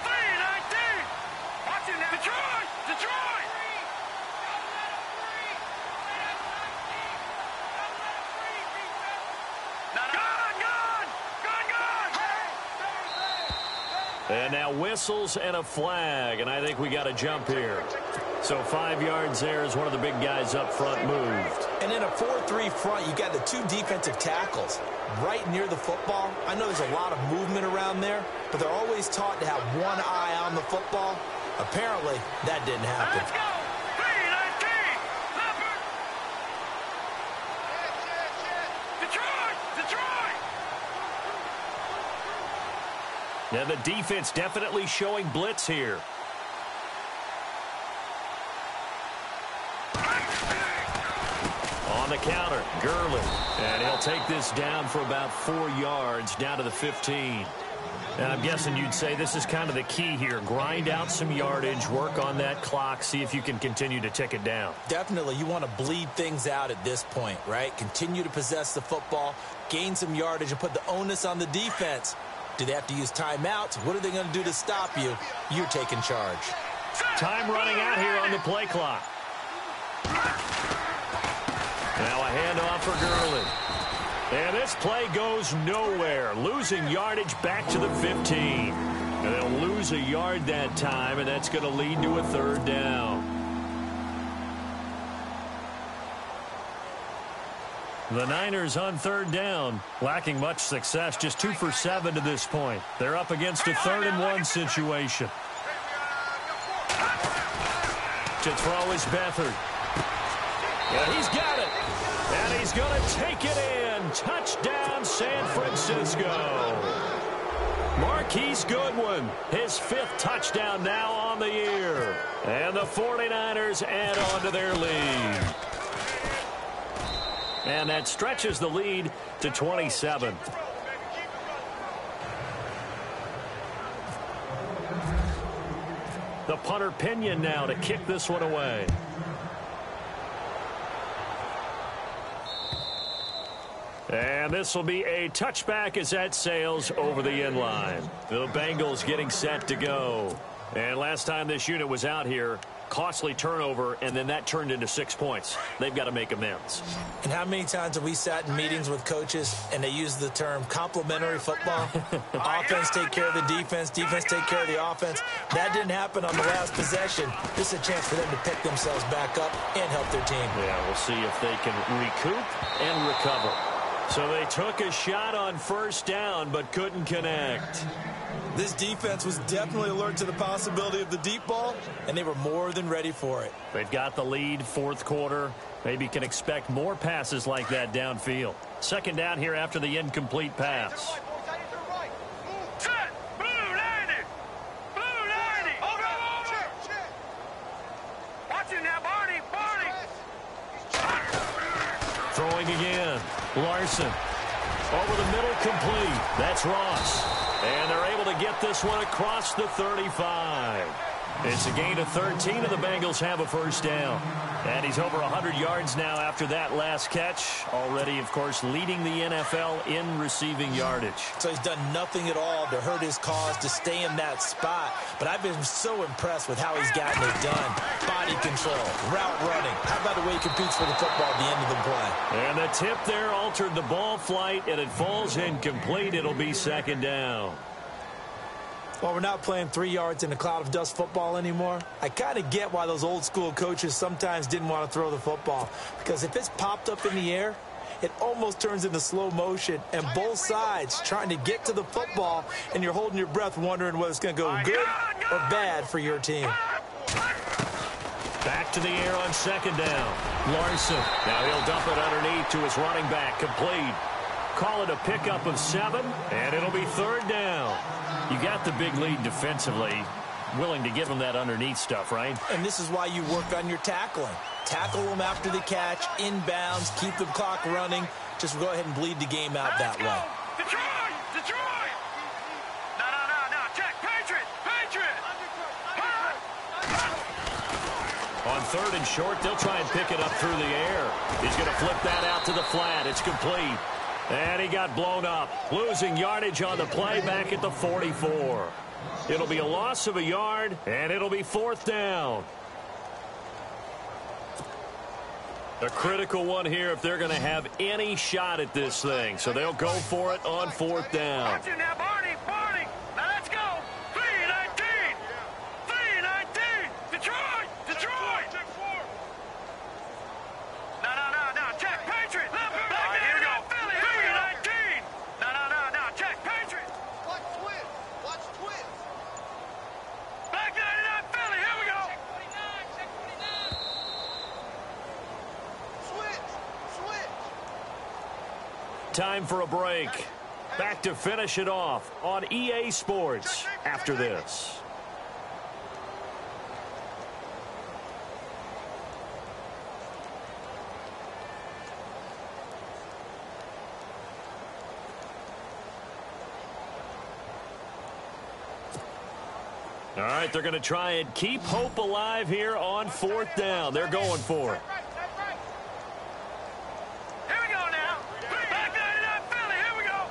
3-19. Watch it now. Detroit. Detroit. And now whistles and a flag, and I think we got a jump here. So 5 yards there as one of the big guys up front moved. And in a 4-3 front, you got the 2 defensive tackles right near the football. I know there's a lot of movement around there, but they're always taught to have one eye on the football. Apparently, that didn't happen. Let's go. 3-19. Detroit. Detroit. Now the defense definitely showing blitz here. On the counter, Gurley. And he'll take this down for about 4 yards, down to the 15. And I'm guessing you'd say this is kind of the key here. Grind out some yardage, work on that clock, see if you can continue to tick it down. Definitely, you want to bleed things out at this point, right? Continue to possess the football, gain some yardage, and put the onus on the defense. Do they have to use timeouts? What are they going to do to stop you? You're taking charge. Time running out here on the play clock. Now a handoff for Gurley. And this play goes nowhere. Losing yardage back to the 15. And they'll lose a yard that time, and that's going to lead to a 3rd down. The Niners on 3rd down, lacking much success, just 2 for 7 to this point. They're up against a 3rd and 1 situation. To throw is Beathard. Yeah, he's got it. And he's going to take it in. Touchdown, San Francisco. Marquise Goodwin, his 5th touchdown now on the year. And the 49ers add on to their lead. And that stretches the lead to 27. The punter Pinion now to kick this one away. And this will be a touchback as that sails over the end line. The Bengals getting set to go. And last time this unit was out here, Costly turnover, and then that turned into 6 points. They've got to make amends. And how many times have we sat in meetings with coaches and they use the term complementary football? Offense take care of the defense, defense take care of the offense. That didn't happen on the last possession. This is a chance for them to pick themselves back up and help their team. Yeah, we'll see if they can recoup and recover. So they took a shot on first down but couldn't connect. This defense was definitely alert to the possibility of the deep ball, and they were more than ready for it. They've got the lead, fourth quarter. Maybe can expect more passes like that downfield. Second down here after the incomplete pass. Set. Blue 90. Blue 90. Over. Watch it now, Barney. Throwing again. Larson. Over the middle, complete. That's Ross. And they're able to get this one across the 35. It's a gain of 13, and the Bengals have a first down. And he's over 100 yards now after that last catch. Already, of course, leading the NFL in receiving yardage. So he's done nothing at all to hurt his cause, to stay in that spot. But I've been so impressed with how he's gotten it done. Body control, route running. How about the way he competes for the football at the end of the play? And the tip there altered the ball flight, and it falls incomplete. It'll be second down. Well, we're not playing 3 yards in a cloud of dust football anymore. I kind of get why those old school coaches sometimes didn't want to throw the football. Because if it's popped up in the air, it almost turns into slow motion. And both sides trying to get to the football, and you're holding your breath wondering whether it's going to go good or bad for your team. Back to the air on second down. Larson. Now he'll dump it underneath to his running back. Complete. Call it a pickup of 7, and it'll be third down. You got the big lead defensively. Willing to give them that underneath stuff, right? And this is why you work on your tackling. Tackle them after the catch, inbounds, keep the clock running. Just go ahead and bleed the game out that way. Detroit! Detroit! No. Check. Patriot! On third and short, they'll try and pick it up through the air. He's going to flip that out to the flat. It's complete. And he got blown up, losing yardage on the play back at the 44. It'll be a loss of a yard, and it'll be fourth down. A critical one here if they're going to have any shot at this thing. So they'll go for it on fourth down. Watch it now, Barney. Now let's go. 3-19. 3-19. Detroit. No. Check. Patriot. Here we go. Time for a break. Back to finish it off on EA Sports after this. All right, they're going to try and keep hope alive here on fourth down. They're going for it. Here we go now. Back 99 Philly. Here we go.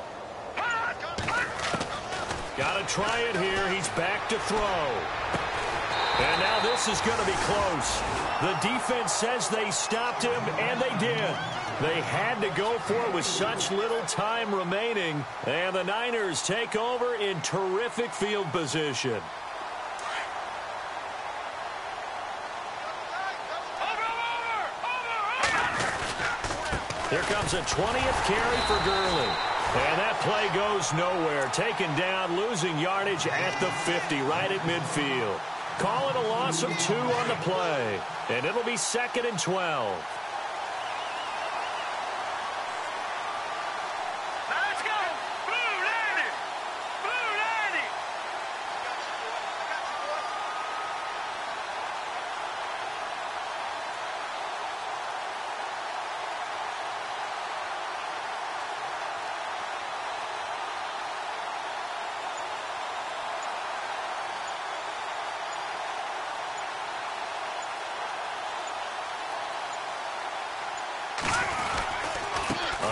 Got to try it here. He's back to throw. And now this is going to be close. The defense says they stopped him, and they did. They had to go for it with such little time remaining. And the Niners take over in terrific field position. Here comes a 20th carry for Gurley. And that play goes nowhere. Taken down, losing yardage at the 50, right at midfield. Call it a loss of 2 on the play. And it'll be 2nd and 12. Let's go. Blue 90. Blue 90.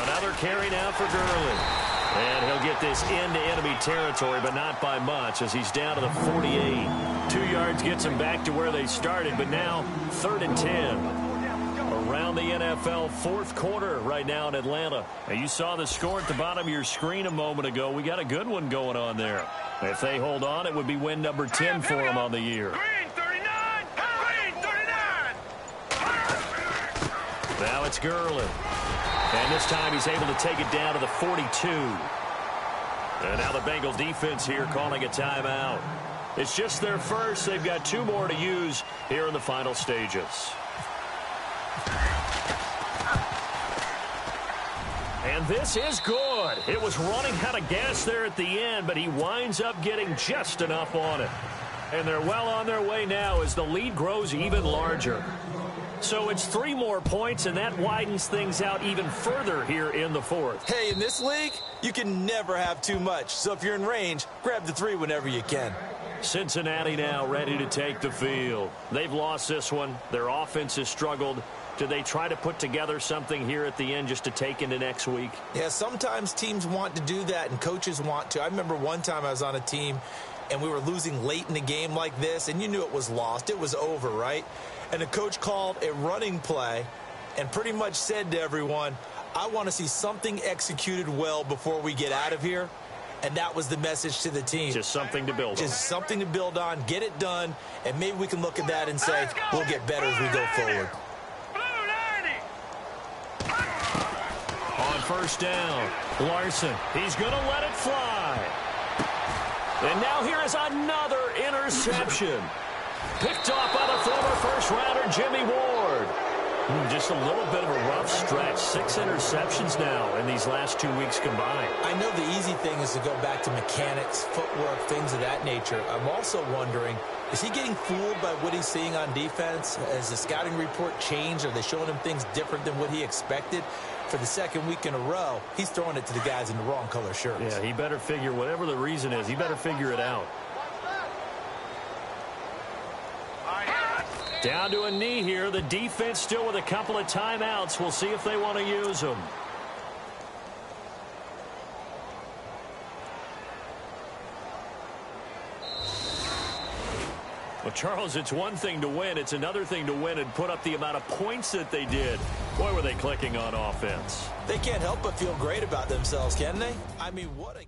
Another carry now for Gurley. And he'll get this into enemy territory, but not by much, as he's down to the 48. 2 yards gets him back to where they started, but now 3rd and 10. Around the NFL, fourth quarter right now in Atlanta. And you saw the score at the bottom of your screen a moment ago. We got a good one going on there. If they hold on, it would be win number 10 for them on the year. Green 39! Green 39! Now it's Gurley. And this time he's able to take it down to the 42. And now the Bengal defense here calling a timeout. It's just their first. They've got 2 more to use here in the final stages. And this is good. It was running out of gas there at the end, but he winds up getting just enough on it. And they're well on their way now as the lead grows even larger. So it's 3 more points, and that widens things out even further here in the fourth. Hey, in this league, you can never have too much. So if you're in range, grab the 3 whenever you can. Cincinnati now ready to take the field. They've lost this one. Their offense has struggled. Do they try to put together something here at the end just to take into next week? Yeah, sometimes teams want to do that and coaches want to. I remember one time I was on a team and we were losing late in the game like this, and you knew it was lost. It was over, right? And the coach called a running play and pretty much said to everyone, I want to see something executed well before we get out of here. And that was the message to the team. Just something to build on. Just something to build on, get it done, and maybe we can look at that and say, we'll get better as we go forward. On first down, Larson, he's going to let it fly. And now here is another interception. Picked off by the former first-rounder Jimmy Ward. Just a little bit of a rough stretch. 6 interceptions now in these last 2 weeks combined. I know the easy thing is to go back to mechanics, footwork, things of that nature. I'm also wondering, is he getting fooled by what he's seeing on defense? Has the scouting report changed? Are they showing him things different than what he expected? For the second week in a row, he's throwing it to the guys in the wrong color shirts. Yeah, he better figure, whatever the reason is, he better figure it out. Down to a knee here. The defense still with a couple of timeouts. We'll see if they want to use them. Well, Charles, it's one thing to win. It's another thing to win and put up the amount of points that they did. Boy, were they clicking on offense. They can't help but feel great about themselves, can they? I mean, what a...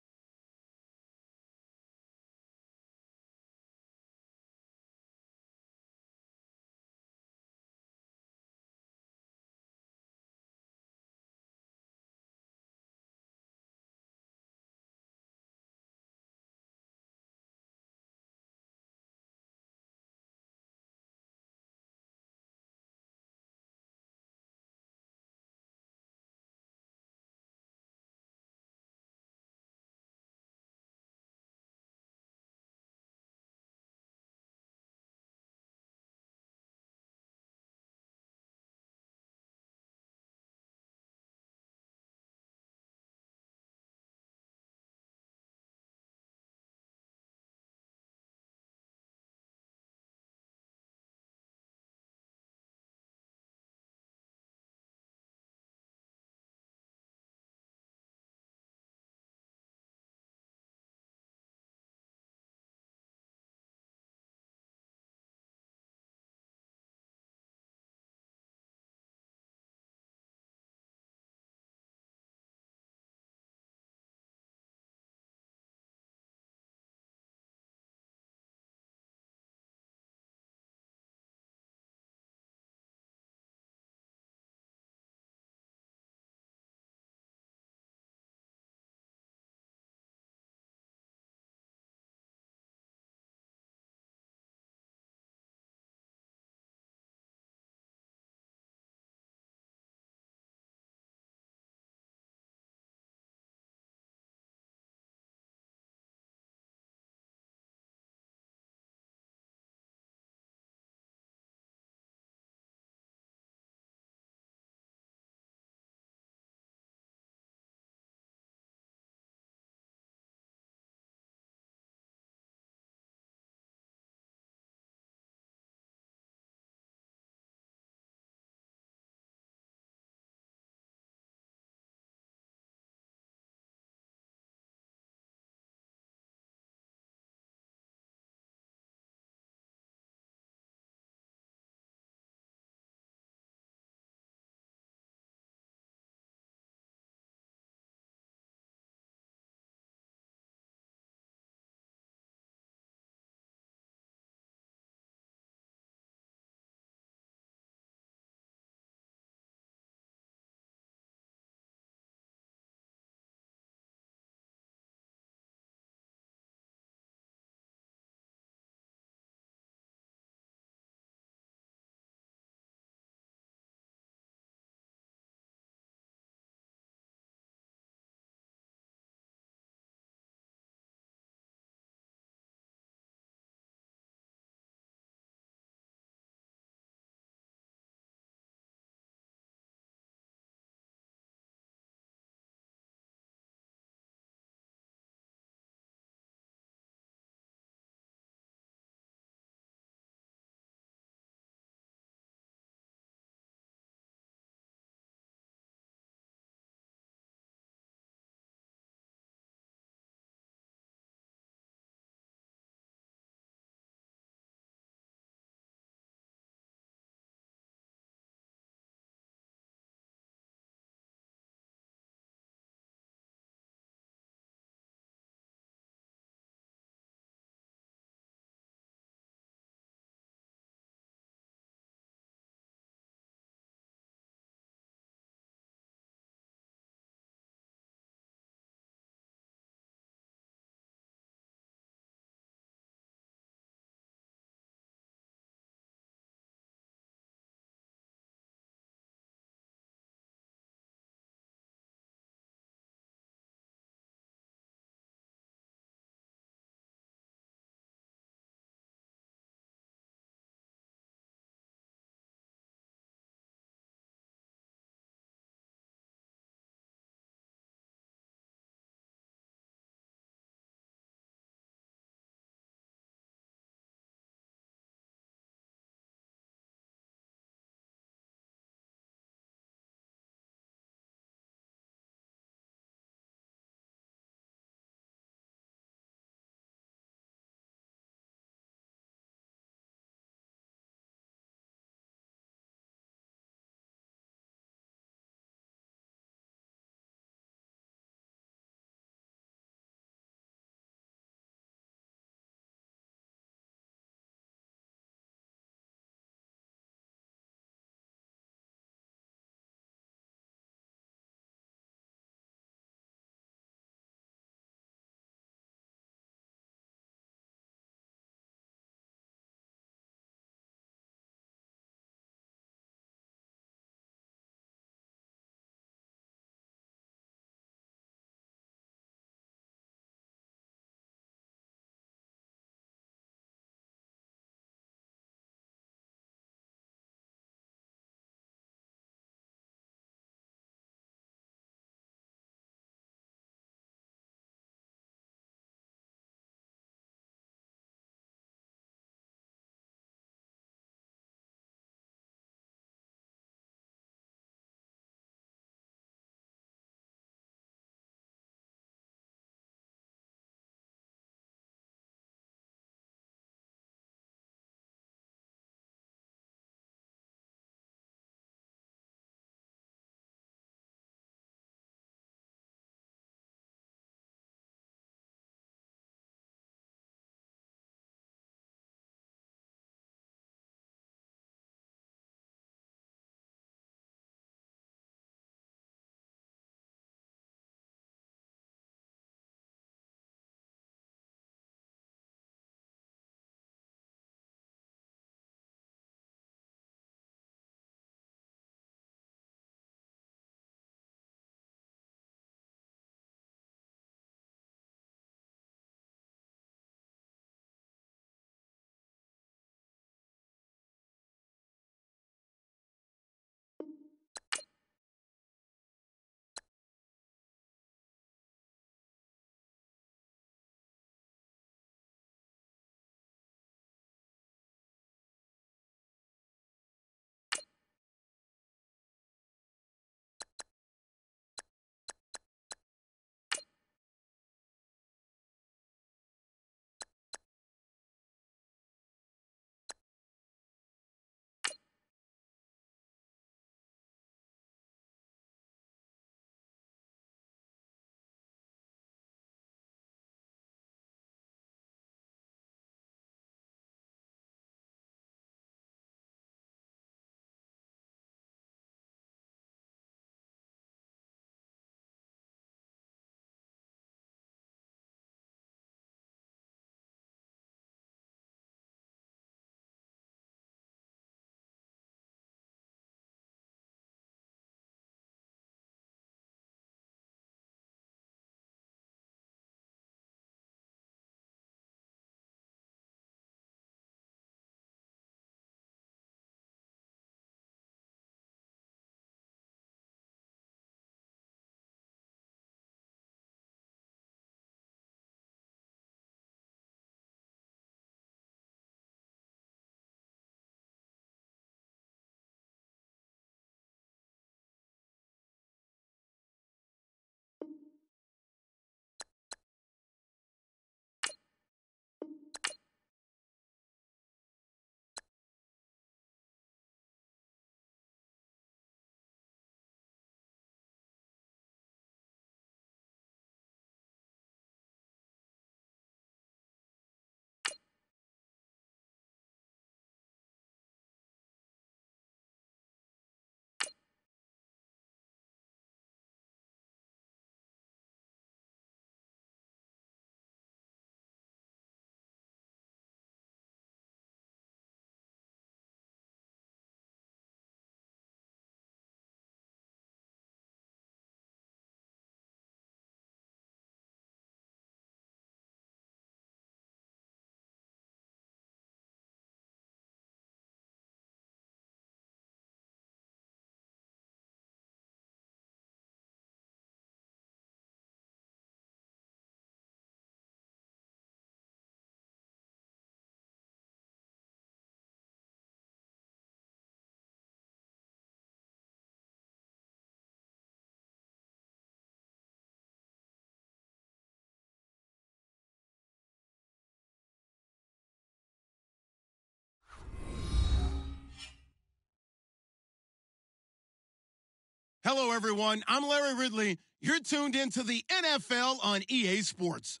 Hello, everyone. I'm Larry Ridley. You're tuned into the NFL on EA Sports.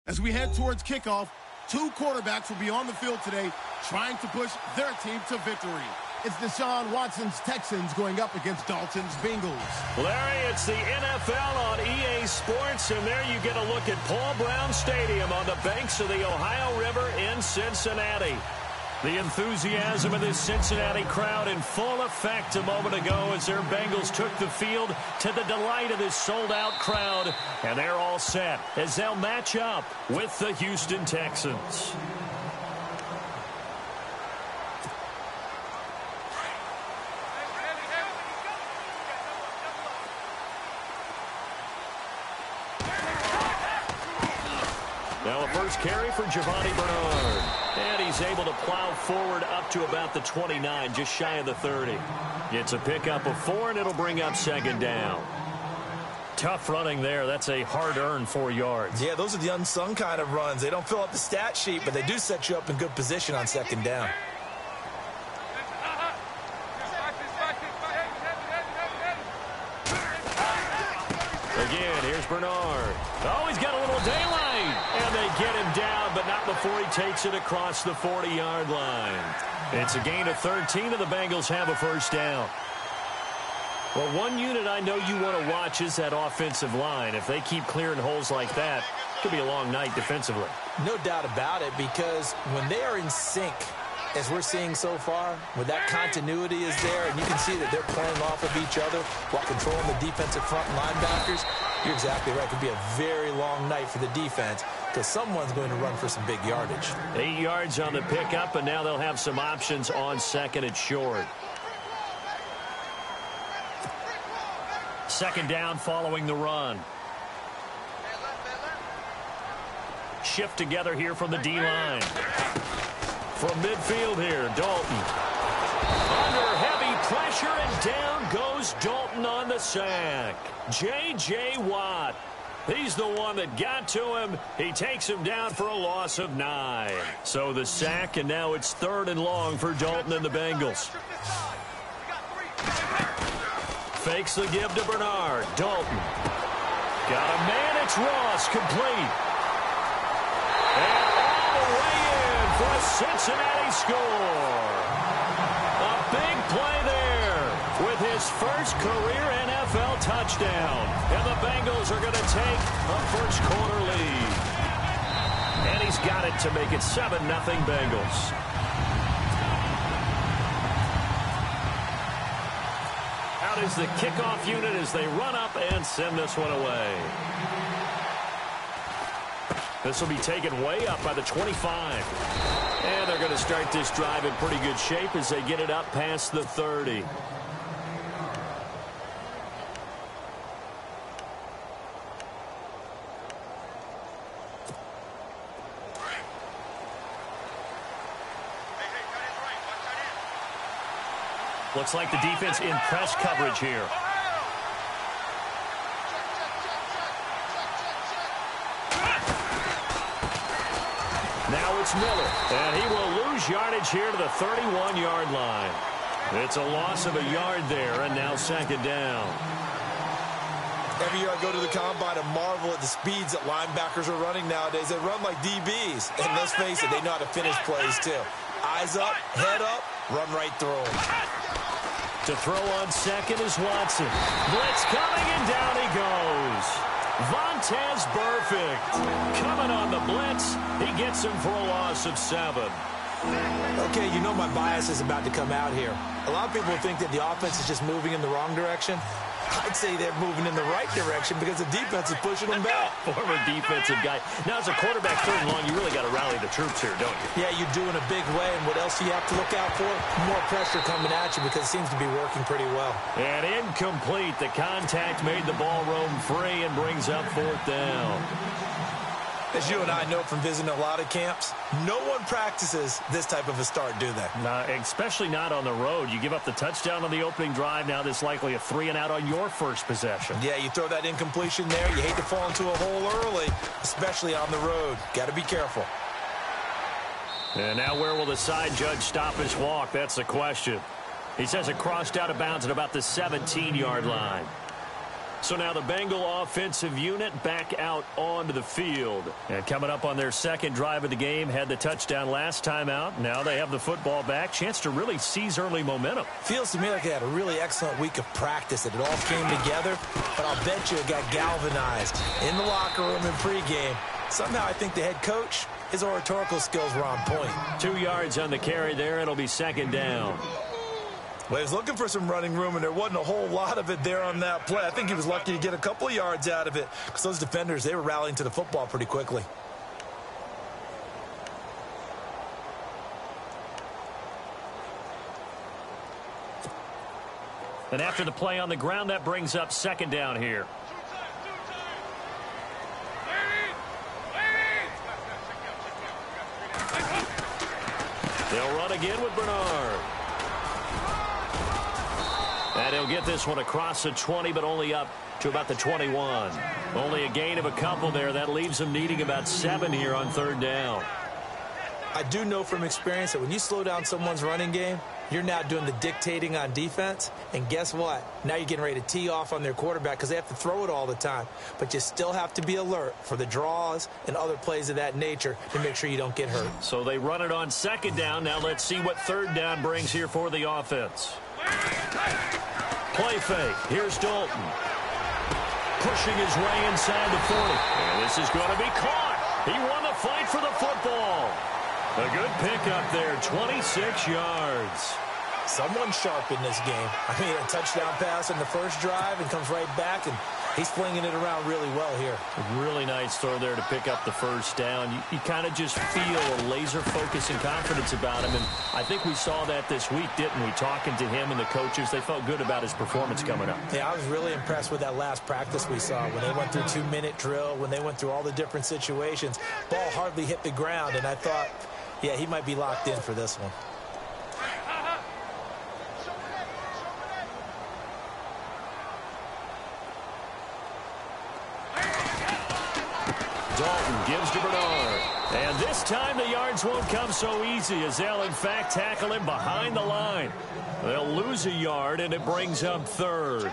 As we head towards kickoff, two quarterbacks will be on the field today trying to push their team to victory. It's Deshaun Watson's Texans going up against Dalton's Bengals. Larry, it's the NFL on EA Sports, and there you get a look at Paul Brown Stadium on the banks of the Ohio River in Cincinnati. The enthusiasm of this Cincinnati crowd in full effect a moment ago as their Bengals took the field to the delight of this sold-out crowd. And they're all set as they'll match up with the Houston Texans. Now a first carry for Giovanni Bernard. And he's able to plow forward up to about the 29, just shy of the 30. It's a pickup of 4, and it'll bring up second down. Tough running there. That's a hard-earned 4 yards. Yeah, those are the unsung kind of runs. They don't fill up the stat sheet, but they do set you up in good position on second down. Again, here's Bernard. Oh, he's got a little daylight. And they get him down, but not before he takes it across the 40-yard line. It's a gain of 13, and the Bengals have a first down. Well, one unit I know you want to watch is that offensive line. If they keep clearing holes like that, it could be a long night defensively. No doubt about it, because when they are in sync, as we're seeing so far, when that continuity is there, and you can see that they're playing off of each other while controlling the defensive front and linebackers, you're exactly right. It could be a very long night for the defense because someone's going to run for some big yardage. 8 yards on the pickup, and now they'll have some options on second and short. Second down following the run. Shift together here from the D-line. From midfield here, Dalton. Under heavy pressure, and down goes Dalton on the sack. J.J. Watt. He's the one that got to him. He takes him down for a loss of 9. So the sack, and now it's 3rd and long for Dalton and the Bengals. Fakes the give to Bernard. Dalton. Got a man. It's Ross. Complete. And all the way in for a Cincinnati score. A big play there with his first career NFL touchdown. And the Bengals are going to take a first quarter lead. And he's got it to make it 7-0 Bengals. Out is the kickoff unit as they run up and send this one away. This will be taken way up by the 25. And they're going to start this drive in pretty good shape as they get it up past the 30. Looks like the defense in press coverage here. Now it's Miller, and he will lose yardage here to the 31-yard line. It's a loss of a yard there, and now second down. Every year I go to the combine and marvel at the speeds that linebackers are running nowadays. They run like DBs, and let's face it, they know how to finish plays too. Eyes up, head up, run right through them. To throw on second is Watson. Blitz coming, and down he goes. Vontaze Burfict coming on the blitz. He gets him for a loss of 7. Okay, you know my bias is about to come out here. A lot of people think that the offense is just moving in the wrong direction. I'd say they're moving in the right direction because the defense is pushing them back. Former defensive guy. Now, as a quarterback 3rd and long, you really got to rally the troops here, don't you? Yeah, you do in a big way. And what else do you have to look out for? More pressure coming at you because it seems to be working pretty well. And incomplete. The contact made the ball roam free and brings up 4th down. As you and I know from visiting a lot of camps, no one practices this type of a start, do they? No, especially not on the road. You give up the touchdown on the opening drive. Now there's likely a 3-and-out on your first possession. Yeah, you throw that incompletion there. You hate to fall into a hole early, especially on the road. Got to be careful. And now where will the side judge stop his walk? That's the question. He says it crossed out of bounds at about the 17-yard line. So now the Bengal offensive unit back out onto the field. And coming up on their second drive of the game, had the touchdown last time out. Now they have the football back. Chance to really seize early momentum. Feels to me like they had a really excellent week of practice. It all came together, but I'll bet you it got galvanized in the locker room in pregame. Somehow I think the head coach, his oratorical skills were on point. 2 yards on the carry there. It'll be second down. Well, he was looking for some running room, and there wasn't a whole lot of it there on that play. I think he was lucky to get a couple of yards out of it because those defenders, they were rallying to the football pretty quickly. And after the play on the ground, that brings up second down here. They'll run again with Bernard. And he'll get this one across the 20, but only up to about the 21. Only a gain of a couple there. That leaves them needing about 7 here on third down. I do know from experience that when you slow down someone's running game, you're now doing the dictating on defense. And guess what? Now you're getting ready to tee off on their quarterback because they have to throw it all the time. But you still have to be alert for the draws and other plays of that nature to make sure you don't get hurt. So they run it on second down. Now let's see what third down brings here for the offense. Play fake. Here's Dalton. Pushing his way inside the 40. And this is going to be caught. He won the fight for the football. A good pickup there, 26 yards. Someone sharp in this game. I mean, a touchdown pass in the first drive and comes right back, and he's flinging it around really well here. A really nice throw there to pick up the first down. You kind of just feel a laser focus and confidence about him, and I think we saw that this week, didn't we? Talking to him and the coaches, they felt good about his performance coming up. Yeah, I was really impressed with that last practice we saw when they went through 2-minute drill, when they went through all the different situations. Ball hardly hit the ground, and I thought, yeah, he might be locked in for this one. Dalton gives to Bernard. And this time the yards won't come so easy as they'll, in fact, tackle him behind the line. They'll lose a yard, and it brings up third.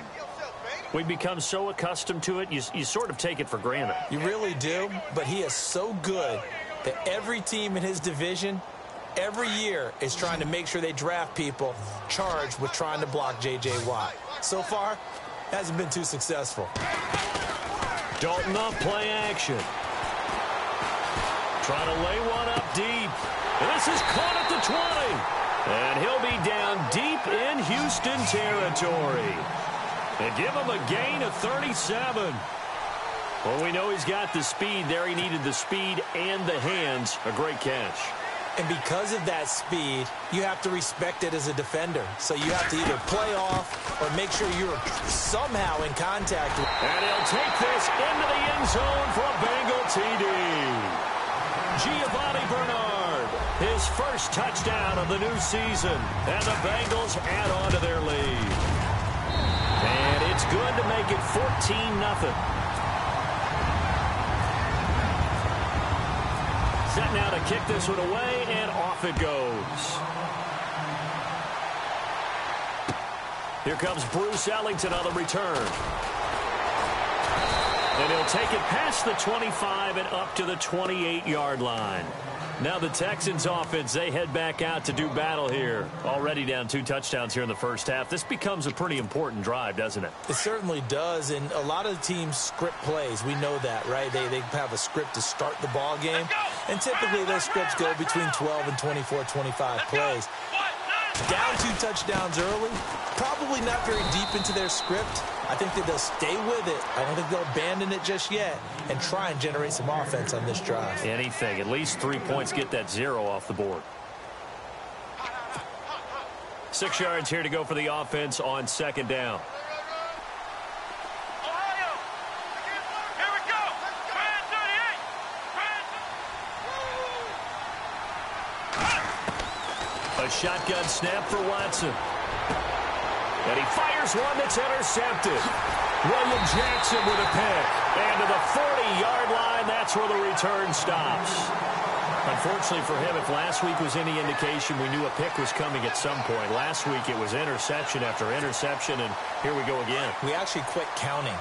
We've become so accustomed to it, you sort of take it for granted. You really do, but he is so good that every team in his division every year is trying to make sure they draft people charged with trying to block J.J. Watt. So far, hasn't been too successful. Dalton off play action. Trying to lay one up deep. This is caught at the 20. And he'll be down deep in Houston territory. And give him a gain of 37. Well, we know he's got the speed there. He needed the speed and the hands. A great catch. And because of that speed, you have to respect it as a defender. So you have to either play off or make sure you're somehow in contact with. And he'll take this into the end zone for a Bengal TD. Giovanni Bernard, his first touchdown of the new season. And the Bengals add on to their lead. And it's good to make it 14-0. Set now to kick this one away, and off it goes. Here comes Bruce Ellington on the return. And he'll take it past the 25 and up to the 28-yard line. Now the Texans offense, they head back out to do battle here. Already down 2 touchdowns here in the first half. This becomes a pretty important drive, doesn't it? It certainly does, and a lot of teams script plays. We know that, right? They have a script to start the ball game, and typically those scripts go between 12 and 24, 25 plays. Down 2 touchdowns early, probably not very deep into their script. I think that they'll stay with it. I don't think they'll abandon it just yet and try and generate some offense on this drive. Anything. At least 3 points, get that 0 off the board. 6 yards here to go for the offense on second down. Ohio! Here we go! Brand 38! A shotgun snap for Watson. And he fires one that's intercepted. William Jackson with a pick. And to the 40-yard line, that's where the return stops. unfortunately for him, if last week was any indication, we knew a pick was coming at some point. Last week it was interception after interception, and here we go again. We actually quit counting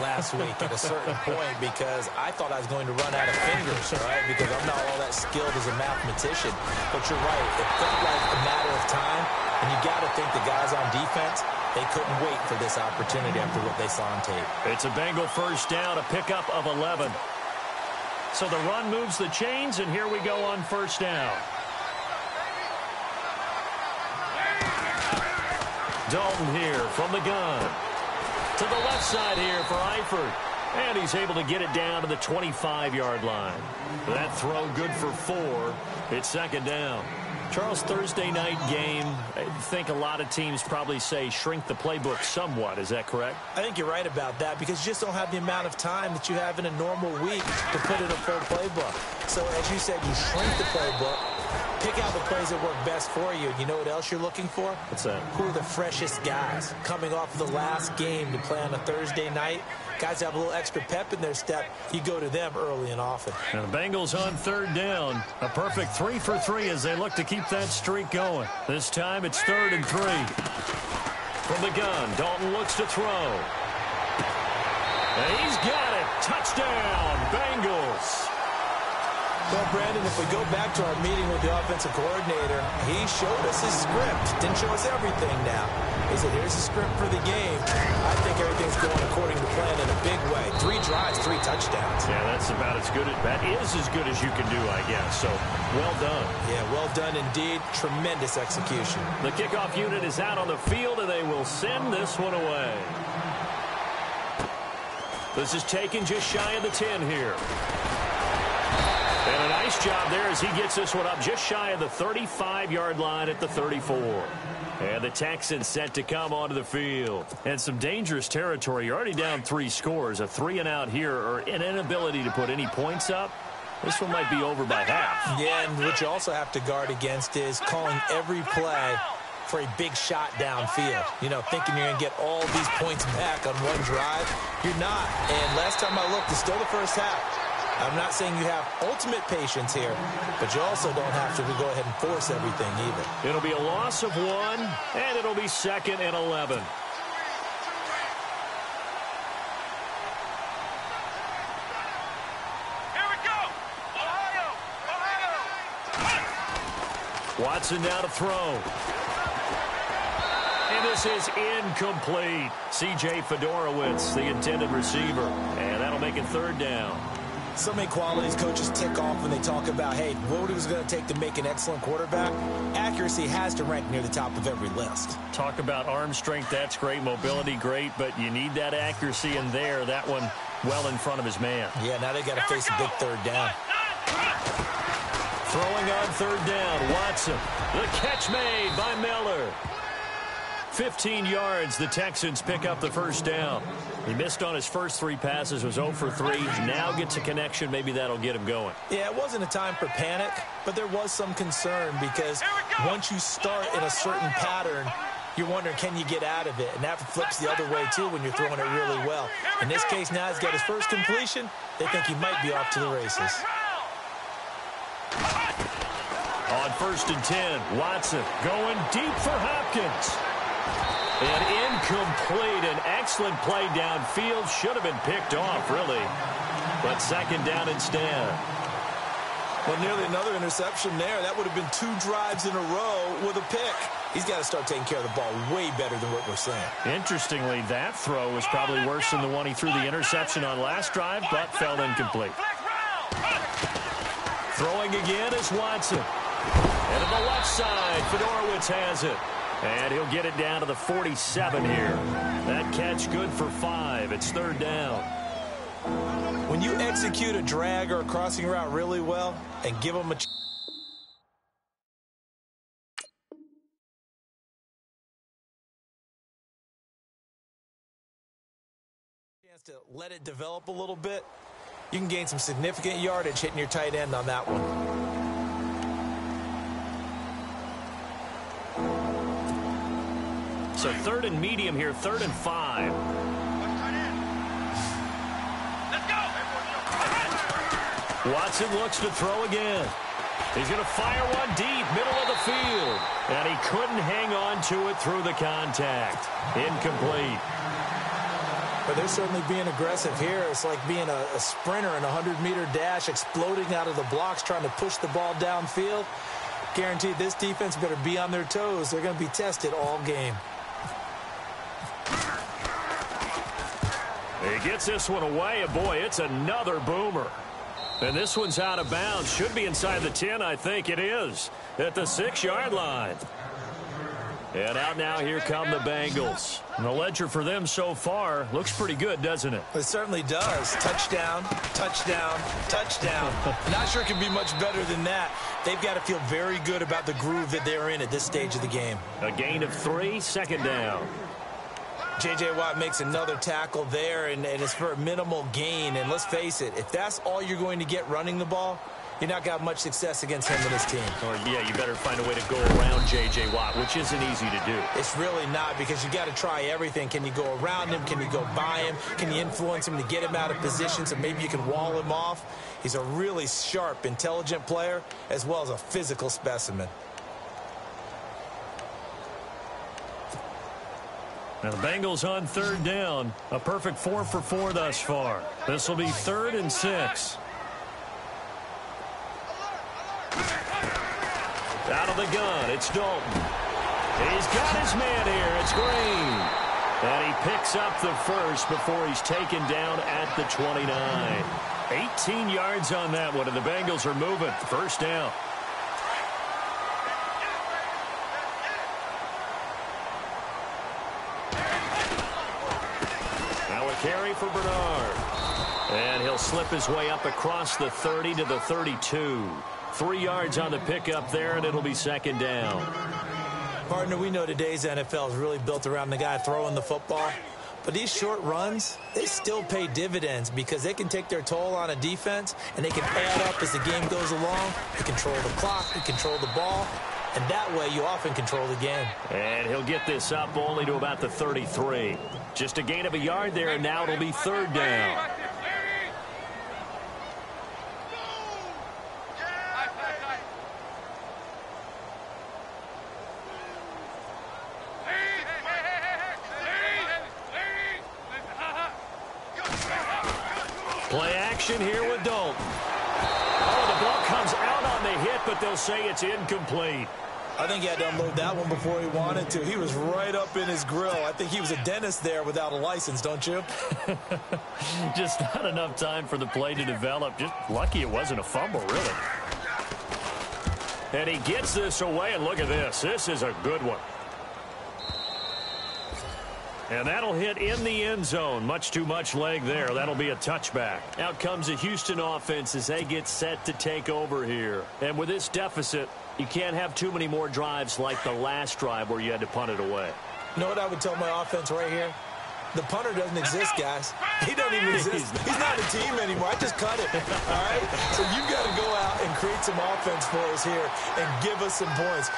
last week at a certain point because I thought I was going to run out of fingers, right? Because I'm not all that skilled as a mathematician. But you're right. It felt like a matter of time, and you got to think the guys on defense, they couldn't wait for this opportunity after what they saw on tape. It's a Bengal first down, a pickup of 11. So the run moves the chains, and here we go on first down. Dalton here from the gun. To the left side here for Eifert. And he's able to get it down to the 25-yard line. That throw good for 4. It's second down. Charles, Thursday night game, I think a lot of teams probably say shrink the playbook somewhat. Is that correct? I think you're right about that because you just don't have the amount of time that you have in a normal week to put in a full playbook. So as you said, you shrink the playbook, pick out the plays that work best for you. You know what else you're looking for? What's that? Who are the freshest guys coming off the last game to play on a Thursday night? Guys have a little extra pep in their step. You go to them early and often. Now the Bengals on third down. A perfect 3 for 3 as they look to keep that streak going. This time it's 3rd and 3. From the gun, Dalton looks to throw. And he's got it. Touchdown, Bengals. Well, Brandon, if we go back to our meeting with the offensive coordinator, he showed us his script. Didn't show us everything now. He said, here's the script for the game. I think everything's going according to plan in a big way. 3 drives, 3 touchdowns. Yeah, that's about as good. That is as good as you can do, I guess. So, well done. Yeah, well done indeed. Tremendous execution. The kickoff unit is out on the field, and they will send this one away. This is taken just shy of the 10 here. And a nice job there as he gets this one up just shy of the 35-yard line at the 34. And the Texans set to come onto the field. And some dangerous territory. You're already down 3 scores. A 3-and-out here or an inability to put any points up. This one might be over by half. Yeah, and what you also have to guard against is calling every play for a big shot downfield. You know, thinking you're going to get all these points back on one drive. You're not. And last time I looked, it's still the first half. I'm not saying you have ultimate patience here, but you also don't have to go ahead and force everything either. It'll be a loss of 1, and it'll be 2nd and 11. Here we go. Ohio. Watson now to throw. And this is incomplete. C.J. Fedorowicz, the intended receiver. And that'll make it 3rd down. So many qualities coaches tick off when they talk about, hey, what it was going to take to make an excellent quarterback. Accuracy has to rank near the top of every list. Talk about arm strength, that's great. Mobility, great. But you need that accuracy in there. That one well in front of his man. Yeah, now they got to face a big 3rd down. Throwing on 3rd down, Watson. The catch made by Miller. 15 yards, the Texans pick up the first down. He missed on his first 3 passes, was 0 for 3. Now gets a connection. Maybe that'll get him going. Yeah, it wasn't a time for panic, but there was some concern because once you start in a certain pattern, you're wondering, can you get out of it? And that flips the other way, too, when you're throwing it really well. In this case, now he's got his first completion. They think he might be off to the races. On 1st and 10, Watson going deep for Hopkins. And incomplete. An excellent play downfield. Should have been picked off, really. But 2nd down instead. Well, nearly another interception there. That would have been 2 drives in a row with a pick. He's got to start taking care of the ball way better than what we're saying. Interestingly, that throw was probably worse than the one he threw the interception on last drive, but fell incomplete. Throwing again is Watson. And to the left side, Fedorowicz has it. And he'll get it down to the 47 here. That catch good for 5. It's 3rd down. When you execute a drag or a crossing route really well and give them a chance to let it develop a little bit, you can gain some significant yardage hitting your tight end on that one. So 3rd and medium here, 3rd and 5. Let's go. Watson looks to throw again. He's going to fire one deep, middle of the field. And he couldn't hang on to it through the contact. Incomplete. But they're certainly being aggressive here. It's like being a sprinter in a 100-meter dash, exploding out of the blocks, trying to push the ball downfield. Guaranteed this defense better be on their toes. They're going to be tested all game. He gets this one away, and boy, it's another boomer. And this one's out of bounds. Should be inside the 10, I think it is, at the 6-yard line. And out now, here come the Bengals. And the ledger for them so far looks pretty good, doesn't it? It certainly does. Touchdown, touchdown, touchdown. Not sure it can be much better than that. They've got to feel very good about the groove that they're in at this stage of the game. A gain of 3, second down. J.J. Watt makes another tackle there, and it's for a minimal gain. And let's face it, if that's all you're going to get running the ball, you're not got much success against him and his team. Or, yeah, you better find a way to go around J.J. Watt, which isn't easy to do. It's really not, because you got to try everything. Can you go around him? Can you go by him? Can you influence him to get him out of position so maybe you can wall him off? He's a really sharp, intelligent player, as well as a physical specimen. Now the Bengals on third down. A perfect 4 for 4 thus far. This will be 3rd and 6. Out of the gun, it's Dalton. He's got his man here. It's Green. And he picks up the first before he's taken down at the 29. 18 yards on that one, and the Bengals are moving. First down. Now a carry for Bernard. And he'll slip his way up across the 30 to the 32. 3 yards on the pickup there, and it'll be second down. Partner, we know today's NFL is really built around the guy throwing the football. But these short runs, they still pay dividends because they can take their toll on a defense, and they can add up as the game goes along. They control the clock, they control the ball, and that way you often control the game. And he'll get this up only to about the 33. Just a gain of a yard there, and now it'll be third down. Play action here with Dalton. Oh, the ball comes out on the hit, but they'll say it's incomplete. I think he had to unload that one before he wanted to. He was right up in his grill. I think he was a dentist there without a license, don't you? Just not enough time for the play to develop. Just lucky it wasn't a fumble, really. And he gets this away, and look at this. This is a good one. And that'll hit in the end zone. Much too much leg there. That'll be a touchback. Out comes the Houston offense as they get set to take over here. And with this deficit, you can't have too many more drives like the last drive where you had to punt it away. You know what I would tell my offense right here? The punter doesn't exist, guys. He doesn't even exist. He's not a team anymore. I just cut it, all right? So you've got to go out and create some offense for us here and give us some points.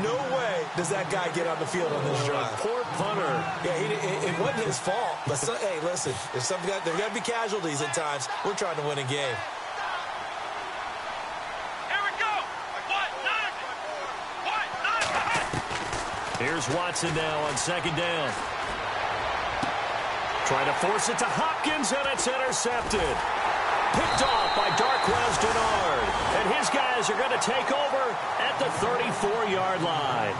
No way does that guy get on the field on this drive. Poor punter. Yeah, it wasn't his fault. But hey, listen, there's got to be casualties at times. We're trying to win a game. Here we go. Here's Watson now on second down. Trying to force it to Hopkins, and it's intercepted. Picked off by Darqueze Dennard. And his guys are going to take over at the 34-yard line.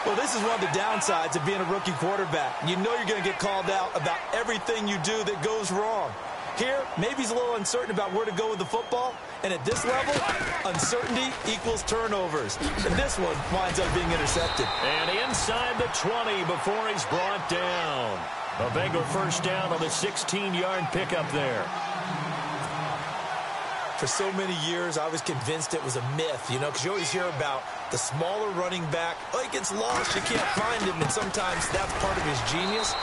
Well, this is one of the downsides of being a rookie quarterback. You know you're going to get called out about everything you do that goes wrong. Here, maybe he's a little uncertain about where to go with the football. And at this level, uncertainty equals turnovers. And this one winds up being intercepted. And inside the 20 before he's brought down. A Bengal first down on the 16-yard pickup there. For so many years, I was convinced it was a myth, you know, because you always hear about the smaller running back. Oh, he gets lost, you can't find him, and sometimes that's part of his genius.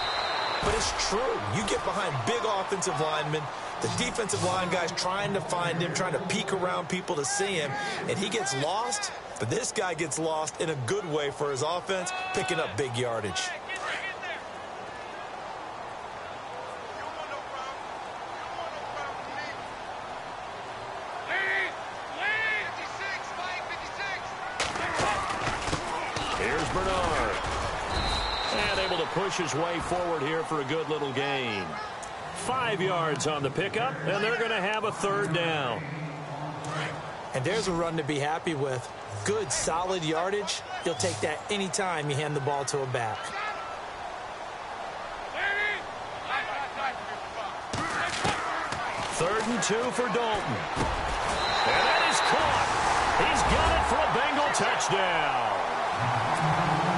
But it's true. You get behind big offensive linemen, the defensive line guys trying to find him, trying to peek around people to see him, and he gets lost. But this guy gets lost in a good way for his offense, picking up big yardage. Here's Bernard. And able to push his way forward here for a good little gain. 5 yards on the pickup, and they're going to have a third down. And there's a run to be happy with. Good, solid yardage. You'll take that anytime you hand the ball to a back. Third and 2 for Dalton. And that is caught. He's got it for a Bengal touchdown.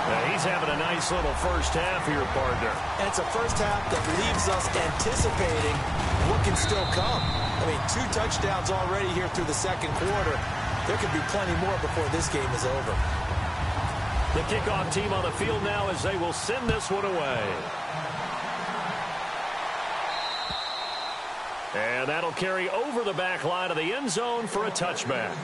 Now he's having a nice little first half here, partner. And it's a first half that leaves us anticipating what can still come. I mean, 2 touchdowns already here through the second quarter. There could be plenty more before this game is over. The kickoff team on the field now as they will send this one away. And that'll carry over the back line of the end zone for a touchback.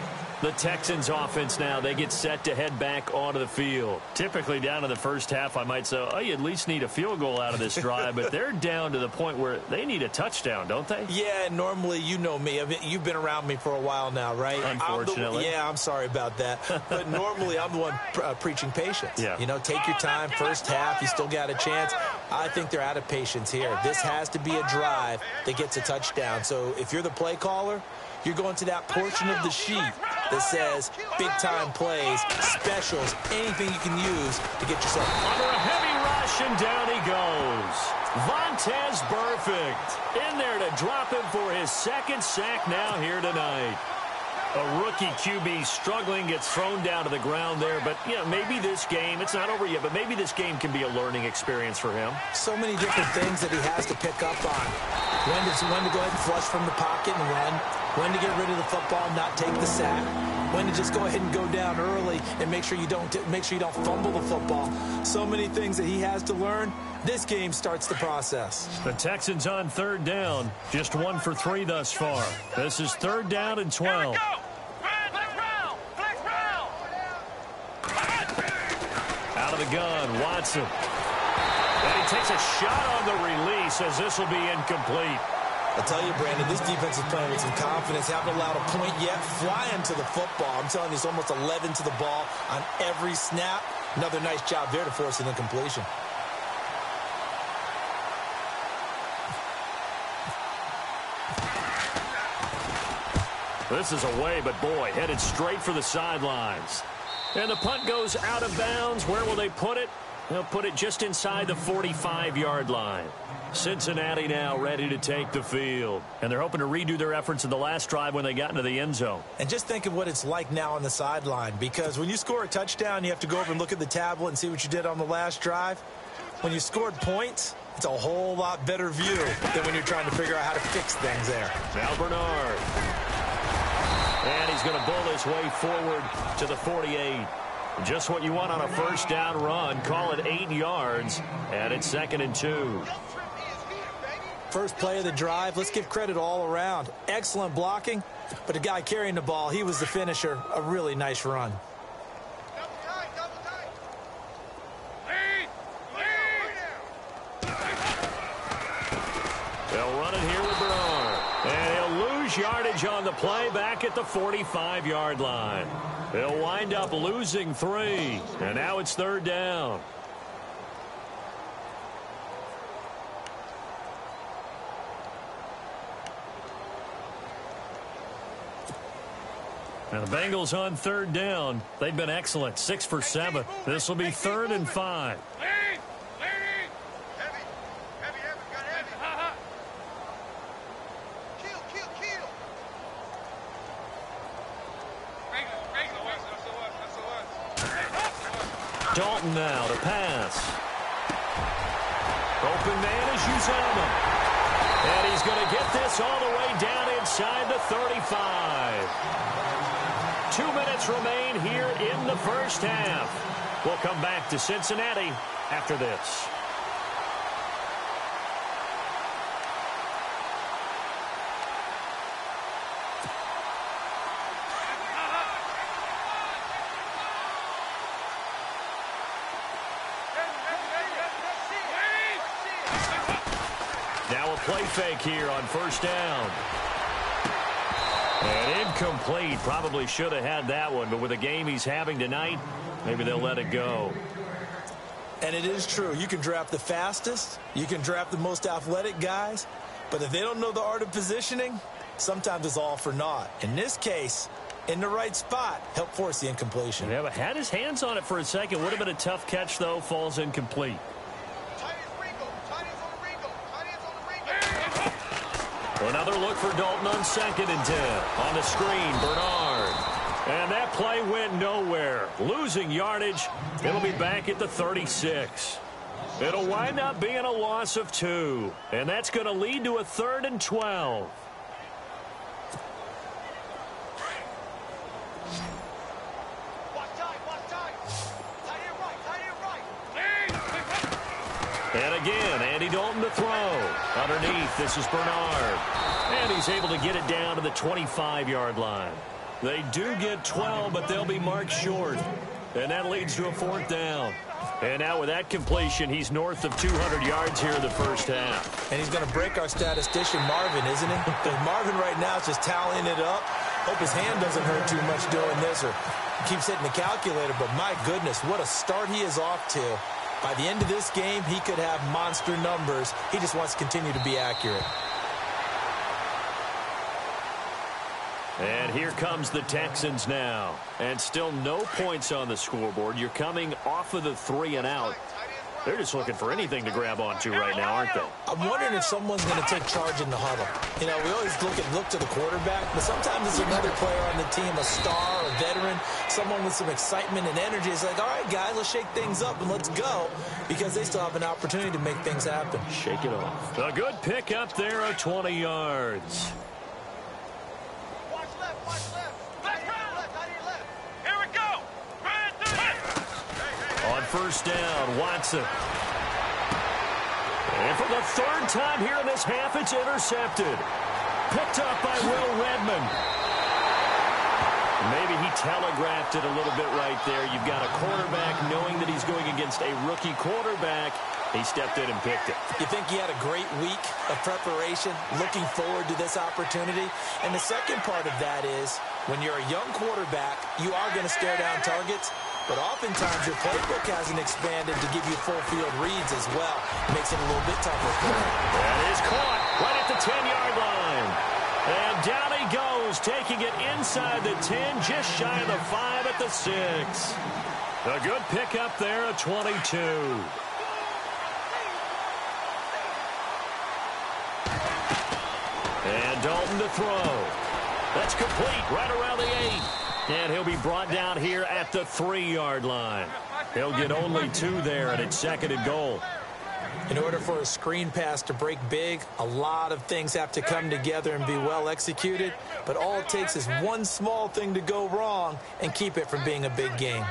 The Texans offense now, they get set to head back onto the field. Typically down in the first half, I might say, oh, you at least need a field goal out of this drive, but they're down to the point where they need a touchdown, don't they? Yeah, normally, you know me. I mean, you've been around me for a while now, right? Unfortunately. I'm sorry about that. But normally, I'm the one preaching patience. Yeah. You know, take your time, first half, you still got a chance. I think they're out of patience here. This has to be a drive that gets a touchdown. So if you're the play caller, you're going to that portion of the sheet that says big-time plays, specials, anything you can use to get yourself. Under a heavy rush, and down he goes. Vontaze Burfict in there to drop him for his second sack now here tonight. A rookie QB struggling, gets thrown down to the ground there. But, you know, maybe this game, it's not over yet, but maybe this game can be a learning experience for him. So many different things that he has to pick up on. When to go ahead and flush from the pocket and run. When to get rid of the football and not take the sack. When to just go ahead and go down early and make sure you don't fumble the football. So many things that he has to learn. This game starts the process. The Texans on third down. Just 1 for 3 thus far. This is third down and 12. Out of the gun, Watson. And he takes a shot on the release as this will be incomplete. I'll tell you, Brandon, this defense is playing with some confidence. Haven't allowed a point yet. Flying to the football. I'm telling you, it's almost 11 to the ball on every snap. Another nice job there to force an incompletion. This is away, but boy, headed straight for the sidelines. And the punt goes out of bounds. Where will they put it? They'll put it just inside the 45-yard line. Cincinnati now ready to take the field. And they're hoping to redo their efforts in the last drive when they got into the end zone. And just think of what it's like now on the sideline. Because when you score a touchdown, you have to go over and look at the tablet and see what you did on the last drive. When you scored points, it's a whole lot better view than when you're trying to figure out how to fix things there. Now Bernard. And he's going to bull his way forward to the 48. Just what you want on a first down run. Call it 8 yards. And it's 2nd and 2. First play of the drive. Let's give credit all around. Excellent blocking. But the guy carrying the ball, he was the finisher. A really nice run. They'll run it here with Bernard. And he'll lose yardage on the play back at the 45-yard line. They'll wind up losing 3. And now it's third down. And the Bengals on third down. They've been excellent. 6 for 7. This will be 3rd and 5. Dalton now to pass. Open man is Uzomah. And he's going to get this all the way down inside the 35. 2 minutes remain here in the first half. We'll come back to Cincinnati after this. Now a play fake here on first down. And incomplete. Probably should have had that one, but with the game he's having tonight, maybe they'll let it go. And it is true. You can draft the fastest. You can draft the most athletic guys. But if they don't know the art of positioning, sometimes it's all for naught. In this case, in the right spot, helped force the incompletion. Yeah, but had his hands on it for a second. Would have been a tough catch, though. Falls incomplete. Another look for Dalton on 2nd and 10. On the screen, Bernard. And that play went nowhere. Losing yardage. It'll be back at the 36. It'll wind up being a loss of 2. And that's going to lead to a 3rd and 12. And again, Andy Dalton to throw. Underneath, this is Bernard. And he's able to get it down to the 25-yard line. They do get 12, but they'll be marked short. And that leads to a 4th down. And now with that completion, he's north of 200 yards here in the first half. And he's going to break our statistician, Marvin, isn't he? Because Marvin right now is just tallying it up. Hope his hand doesn't hurt too much doing this or keeps hitting the calculator. But my goodness, what a start he is off to. By the end of this game, he could have monster numbers. He just wants to continue to be accurate. And here comes the Texans now. And still no points on the scoreboard. You're coming off of the 3 and out. They're just looking for anything to grab onto right now, aren't they? I'm wondering if someone's going to take charge in the huddle. You know, we always look to the quarterback, but sometimes it's another player on the team, a star, a veteran, someone with some excitement and energy. It's like, all right, guys, let's shake things up and let's go, because they still have an opportunity to make things happen. Shake it off. A good pick up there of 20 yards. Watch left, watch left. I need left. Here we go. On 1st down, Watson. And for the 3rd time here in this half, it's intercepted. Picked up by Will Redmond. Maybe he telegraphed it a little bit right there. You've got a quarterback knowing that he's going against a rookie quarterback. He stepped in and picked it. You think he had a great week of preparation, looking forward to this opportunity? And the second part of that is, when you're a young quarterback, you are going to stare down targets, but oftentimes your playbook hasn't expanded to give you full field reads as well. It makes it a little bit tougher for him. That is caught right at the 10-yard line. And down he goes, taking it inside the 10, just shy of the 5 at the 6. A good pickup there at 22. And Dalton to throw. That's complete right around the 8. And he'll be brought down here at the 3-yard line. He'll get only 2 there, and it's 2nd and goal. In order for a screen pass to break big, a lot of things have to come together and be well executed. But all it takes is one small thing to go wrong and keep it from being a big game.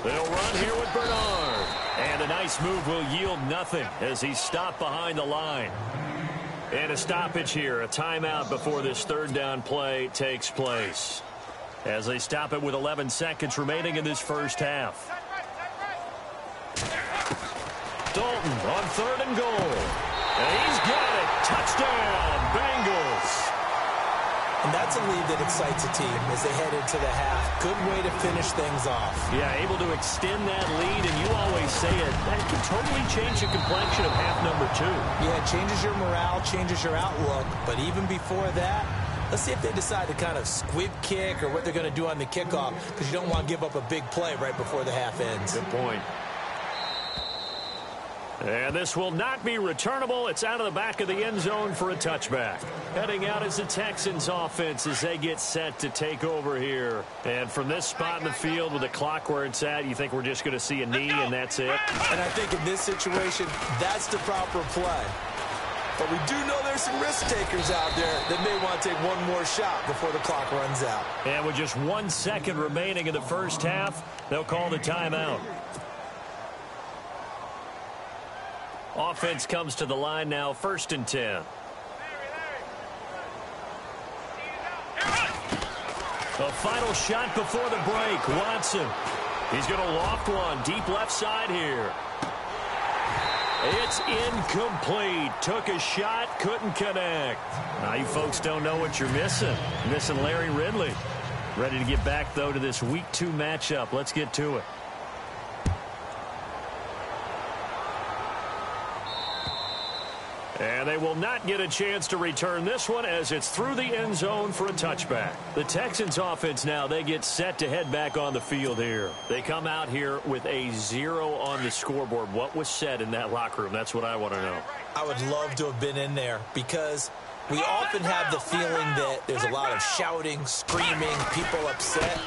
They'll run here with Bernard. And a nice move will yield nothing as he's stopped behind the line. And a stoppage here, a timeout before this 3rd down play takes place. As they stop it with 11 seconds remaining in this first half. Dalton on 3rd and goal. And he's got it. Touchdown, Bengals. And that's a lead that excites a team as they head into the half. Good way to finish things off. Yeah, able to extend that lead, and you always say it, that can totally change the complexion of half number 2. Yeah, it changes your morale, changes your outlook. But even before that, let's see if they decide to kind of squib kick or what they're going to do on the kickoff, because you don't want to give up a big play right before the half ends. Good point. And this will not be returnable. It's out of the back of the end zone for a touchback. Heading out is the Texans offense as they get set to take over here. And from this spot in the field with the clock where it's at, you think we're just going to see a knee and that's it? And I think in this situation, that's the proper play. But we do know there's some risk takers out there that may want to take one more shot before the clock runs out. And with just 1 second remaining in the first half, they'll call the timeout. Offense comes to the line now, 1st and 10. A final shot before the break. Watson. He's going to loft one deep left side here. It's incomplete. Took a shot, couldn't connect. Now you folks don't know what you're missing. You're missing Larry Ridley. Ready to get back, though, to this Week 2 matchup. Let's get to it. And they will not get a chance to return this one as it's through the end zone for a touchback. The Texans offense now, they get set to head back on the field here. They come out here with a 0 on the scoreboard. What was said in that locker room? That's what I want to know. I would love to have been in there because we often have the feeling that there's a lot of shouting, screaming, people upset.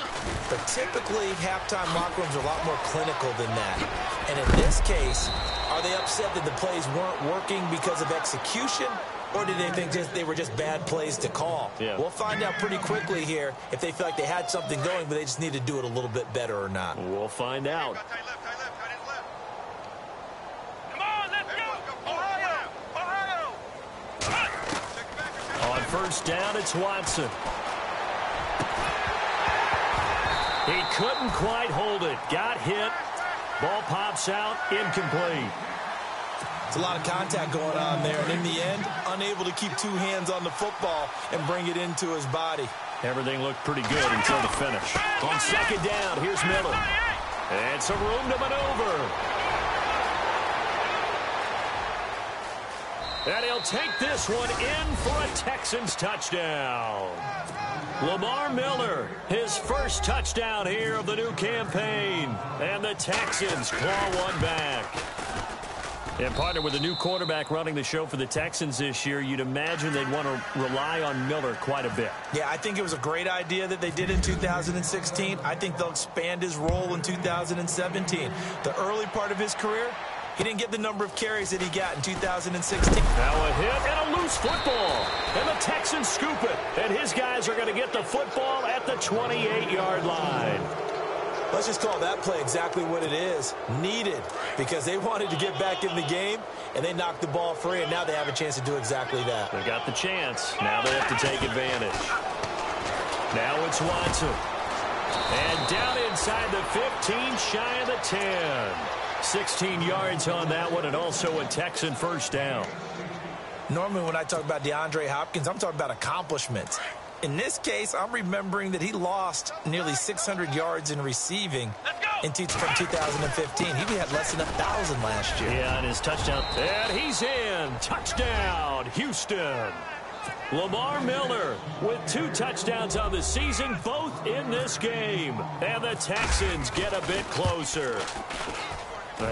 But typically, halftime locker rooms are a lot more clinical than that. And in this case, are they upset that the plays weren't working because of execution, or did they think they were just bad plays to call? Yeah. We'll find out pretty quickly here if they feel like they had something going, but they just need to do it a little bit better or not. We'll find out. Come on, let's go. Ohio. On first down, it's Watson. He couldn't quite hold it. Got hit. Ball pops out, incomplete. It's a lot of contact going on there, and in the end, unable to keep two hands on the football and bring it into his body. Everything looked pretty good until the finish. On second down, here's Miller. And some room to maneuver. And he'll take this one in for a Texans touchdown. Lamar Miller, his first touchdown here of the new campaign. And the Texans claw one back. And partner with a new quarterback running the show for the Texans this year, you'd imagine they'd want to rely on Miller quite a bit. Yeah, I think it was a great idea that they did in 2016. I think they'll expand his role in 2017. The early part of his career, he didn't get the number of carries that he got in 2016. Now a hit and a loose football. And the Texans scoop it. And his guys are going to get the football at the 28-yard line. Let's just call that play exactly what it is. Needed. Because they wanted to get back in the game, and they knocked the ball free, and now they have a chance to do exactly that. They got the chance. Now they have to take advantage. Now it's Watson. And down inside the 15, shy of the 10. 16 yards on that one, and also a Texan first down. Normally when I talk about DeAndre Hopkins, I'm talking about accomplishments. In this case, I'm remembering that he lost nearly 600 yards in receiving from 2015. He had less than 1,000 last year. Yeah, and his touchdown. And he's in. Touchdown, Houston. Lamar Miller with 2 touchdowns on the season, both in this game. And the Texans get a bit closer.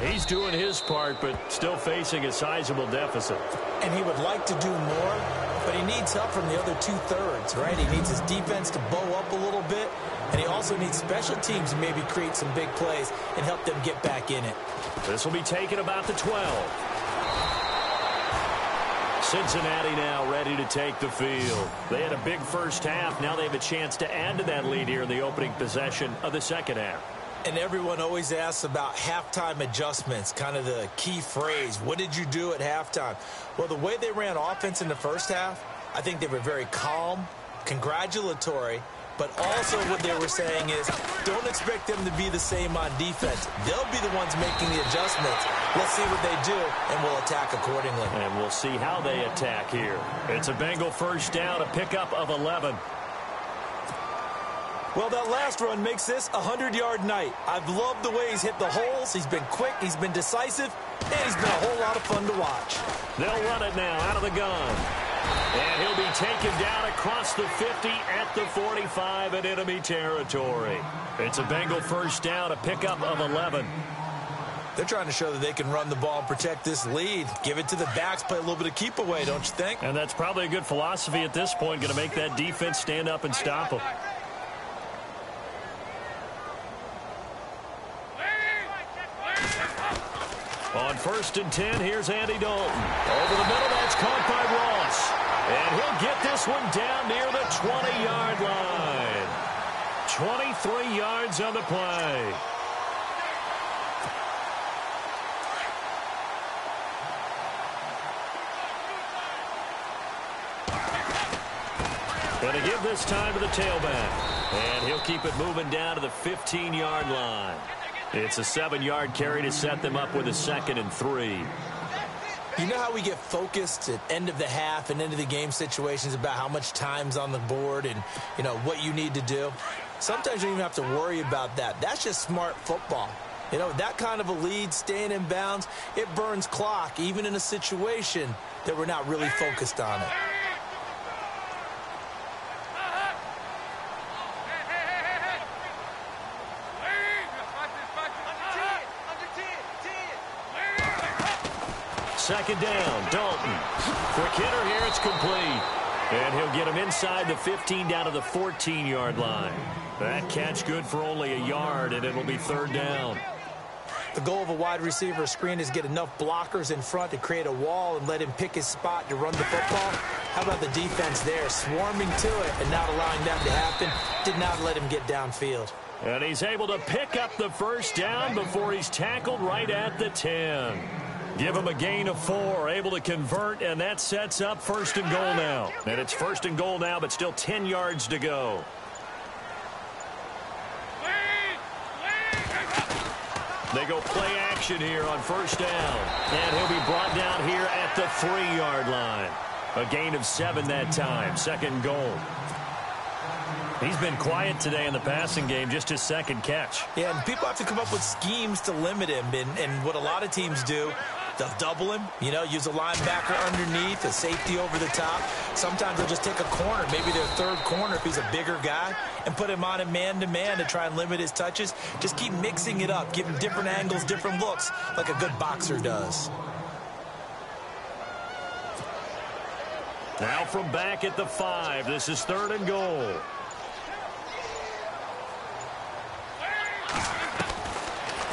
He's doing his part, but still facing a sizable deficit. And he would like to do more, but he needs help from the other 2/3, right? He needs his defense to bow up a little bit, and he also needs special teams to maybe create some big plays and help them get back in it. This will be taken about the 12. Cincinnati now ready to take the field. They had a big first half. Now they have a chance to add to that lead here in the opening possession of the second half. And everyone always asks about halftime adjustments, kind of the key phrase. What did you do at halftime? Well, the way they ran offense in the first half, I think they were very calm, congratulatory, but also what they were saying is don't expect them to be the same on defense. They'll be the ones making the adjustments. Let's see what they do, and we'll attack accordingly. And we'll see how they attack here. It's a Bengal first down, a pickup of 11. Well, that last run makes this a 100-yard night. I've loved the way he's hit the holes. He's been quick, he's been decisive, and he's been a whole lot of fun to watch. They'll run it now out of the gun. And he'll be taken down across the 50 at the 45 in enemy territory. It's a Bengal first down, a pickup of 11. They're trying to show that they can run the ball and protect this lead. Give it to the backs, play a little bit of keep away, don't you think? And that's probably a good philosophy at this point, going to make that defense stand up and stop them. On first and 10, here's Andy Dalton. Over the middle, that's caught by Ross. And he'll get this one down near the 20-yard line. 23 yards on the play. Going to give this time to the tailback. And he'll keep it moving down to the 15-yard line. It's a 7-yard carry to set them up with a 2nd and 3. You know how we get focused at end of the half and end of the game situations about how much time's on the board and, what you need to do? Sometimes you don't even have to worry about that. That's just smart football. That kind of a lead, staying in bounds, it burns clock, even in a situation that we're not really focused on it. Second down, Dalton. Quick hitter here, it's complete. And he'll get him inside the 15 down to the 14-yard line. That catch good for only a yard, and it'll be third down. The goal of a wide receiver screen is get enough blockers in front to create a wall and let him pick his spot to run the football. How about the defense there, swarming to it and not allowing that to happen? Did not let him get downfield. And he's able to pick up the first down before he's tackled right at the 10. Give him a gain of 4, able to convert, and that sets up first and goal now. And it's first and goal now, but still 10 yards to go. They go play action here on first down. And he'll be brought down here at the 3-yard line. A gain of 7 that time, second goal. He's been quiet today in the passing game, just his second catch. Yeah, and people have to come up with schemes to limit him. And what a lot of teams do, they'll double him, use a linebacker underneath, a safety over the top. Sometimes they'll just take a corner, maybe their third corner if he's a bigger guy, and put him on a man-to-man to try and limit his touches. Just keep mixing it up, give him different angles, different looks, like a good boxer does. Now from back at the 5, this is third and goal.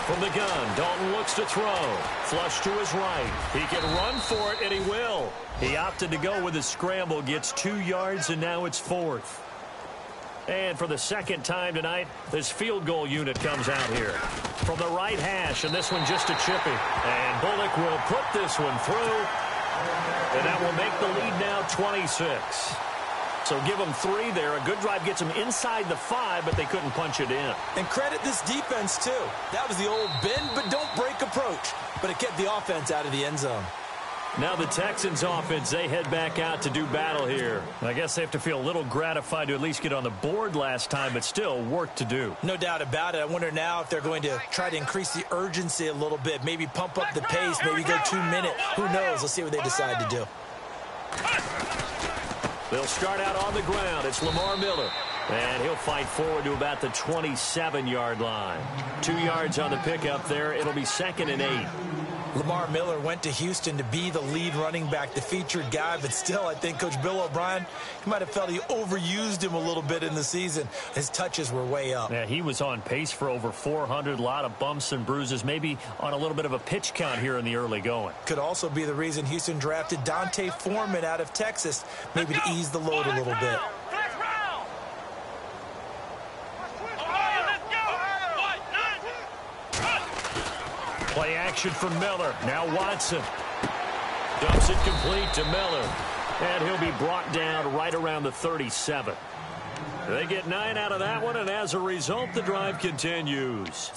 From the gun, Dalton looks to throw. Flush to his right. He can run for it, and he will. He opted to go with a scramble, gets 2 yards, and now it's fourth. And for the second time tonight, this field goal unit comes out here. From the right hash, and this one just a chippy. And Bullock will put this one through. And that will make the lead now 26. So give them 3 there. A good drive gets them inside the 5, but they couldn't punch it in. And credit this defense, too. That was the old bend but don't break approach. But it kept the offense out of the end zone. Now the Texans offense, they head back out to do battle here. I guess they have to feel a little gratified to at least get on the board last time, but still work to do. No doubt about it. I wonder now if they're going to try to increase the urgency a little bit, maybe pump up the pace, maybe go 2 minute. Who knows? Let's see what they decide to do. They'll start out on the ground. It's Lamar Miller. And he'll fight forward to about the 27-yard line. 2 yards on the pickup there. It'll be second and 8. Lamar Miller went to Houston to be the lead running back, the featured guy, but still I think Coach Bill O'Brien, he might have felt he overused him a little bit in the season. His touches were way up. Yeah, he was on pace for over 400, a lot of bumps and bruises, maybe on a little bit of a pitch count here in the early going. Could also be the reason Houston drafted Dante Foreman out of Texas, maybe to ease the load a little bit. Play action from Miller. Now Watson. Dumps it complete to Miller. And he'll be brought down right around the 37. They get 9 out of that one, and as a result, the drive continues.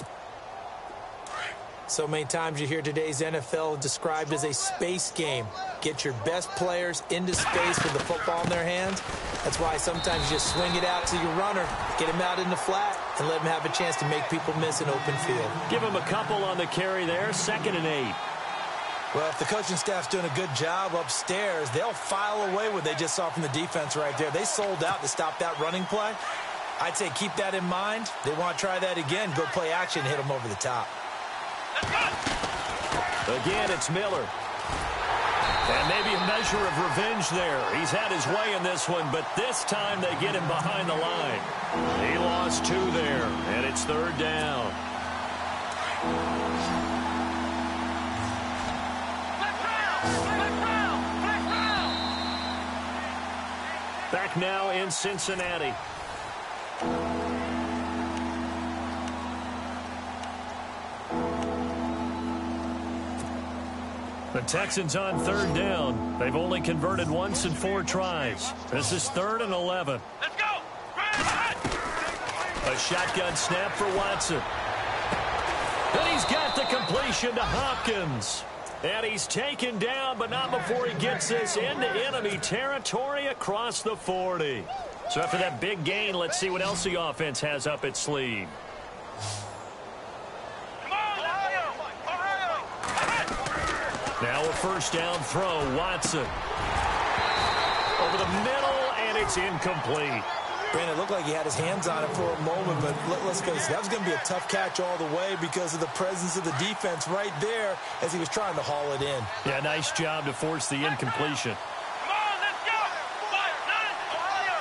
So many times you hear today's NFL described as a space game. Get your best players into space with the football in their hands. That's why sometimes you just swing it out to your runner, get him out in the flat, and let him have a chance to make people miss an open field. Give him a couple on the carry there, second and 8. Well, if the coaching staff's doing a good job upstairs, they'll file away what they just saw from the defense right there. They sold out to stop that running play. I'd say keep that in mind. They want to try that again, go play action, hit them over the top. Again, it's Miller. And maybe a measure of revenge there. He's had his way in this one, but this time they get him behind the line. He lost 2 there, and it's third down. Back now in Cincinnati. The Texans on third down. They've only converted once in 4 tries. This is third and 11. Let's go! A shotgun snap for Watson. And he's got the completion to Hopkins. And he's taken down, but not before he gets this into enemy territory across the 40. So after that big gain, let's see what else the offense has up its sleeve. Now a first down throw, Watson. Over the middle, and it's incomplete. Brandon, it looked like he had his hands on it for a moment, but let's face it, that was going to be a tough catch all the way because of the presence of the defense right there as he was trying to haul it in. Yeah, nice job to force the incompletion. Come on, let's go! Ohio!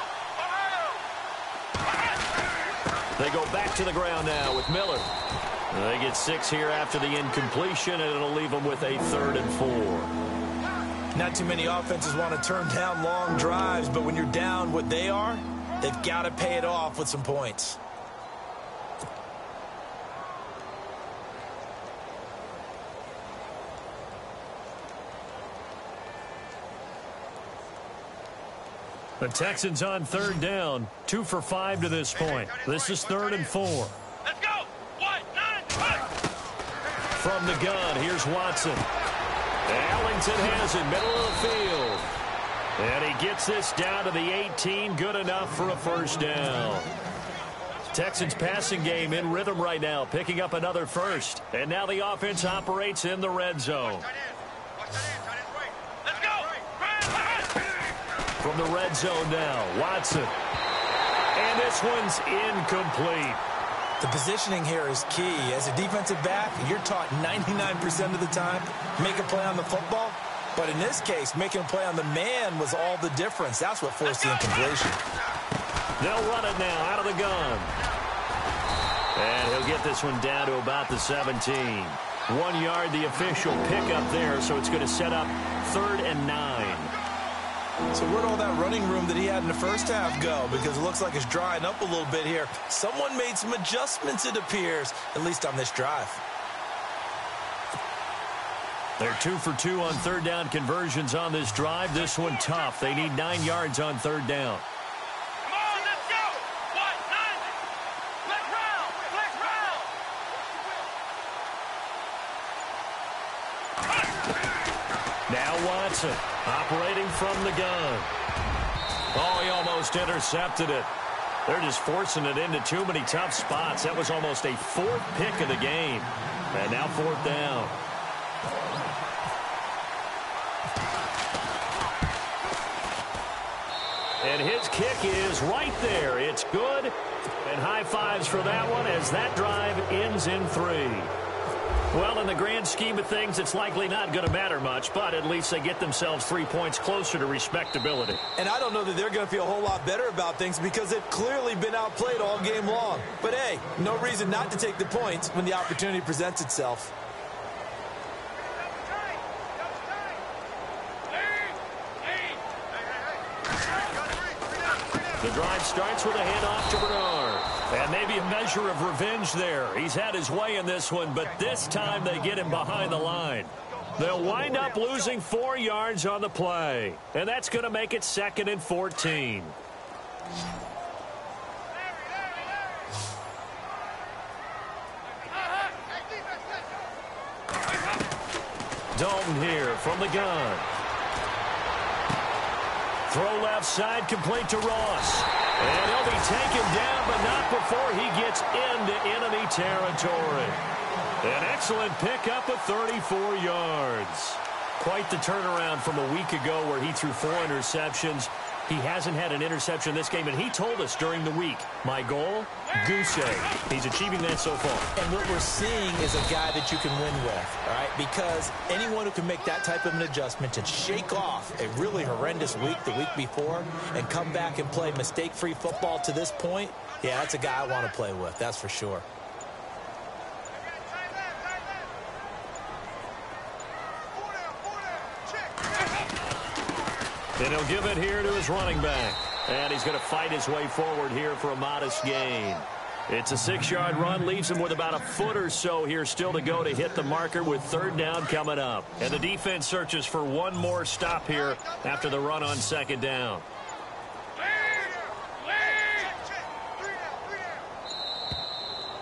They go back to the ground now with Miller. They get 6 here after the incompletion, and it'll leave them with a 3rd and 4. Not too many offenses want to turn down long drives, but when you're down what they are, they've got to pay it off with some points. The Texans on 3rd down, 2 for 5 to this point. This is 3rd and 4. Let's go! 1, 9, 1! From the gun, here's Watson. Ellington has it, middle of the field. And he gets this down to the 18, good enough for a first down. Texans passing game in rhythm right now, picking up another first. And now the offense operates in the red zone. Let's go! From the red zone now, Watson. And this one's incomplete. The positioning here is key. As a defensive back, you're taught 99% of the time, make a play on the football. But in this case, making a play on the man was all the difference. That's what forced the incompletion. They'll run it now out of the gun. And he'll get this one down to about the 17. 1 yard, the official pickup there, so it's going to set up 3rd and 9. So where'd all that running room that he had in the first half go? Because it looks like it's drying up a little bit here. Someone made some adjustments, it appears, at least on this drive. They're 2 for 2 on 3rd down conversions on this drive. This one tough. They need 9 yards on 3rd down. Come on, let's go! 1, 9! Let's round! Let's round! Now Watson operating from the gun. Oh, he almost intercepted it. They're just forcing it into too many tough spots. That was almost a 4th pick of the game. And now 4th down. And his kick is right there. It's good. And high fives for that one as that drive ends in 3. Well, in the grand scheme of things, it's likely not going to matter much, but at least they get themselves 3 points closer to respectability. And I don't know that they're going to feel a whole lot better about things because they've clearly been outplayed all game long. But, hey, no reason not to take the points when the opportunity presents itself. The drive starts with a handoff to Bernard. And maybe a measure of revenge there. He's had his way in this one, but this time they get him behind the line. They'll wind up losing 4 yards on the play. And that's going to make it 2nd and 14. Dalton here from the gun. Throw left side, complete to Ross. And he'll be taken down, but not before he gets into enemy territory. An excellent pickup of 34 yards. Quite the turnaround from a week ago where he threw 4 interceptions. He hasn't had an interception this game, and he told us during the week, my goal, goose egg. He's achieving that so far. And what we're seeing is a guy that you can win with, all right? Because anyone who can make that type of an adjustment and shake off a really horrendous week the week before and come back and play mistake-free football to this point, yeah, that's a guy I want to play with, that's for sure. And he'll give it here to his running back. And he's going to fight his way forward here for a modest gain. It's a 6-yard run, leaves him with about a foot or so here still to go to hit the marker with 3rd down coming up. And the defense searches for one more stop here after the run on 2nd down.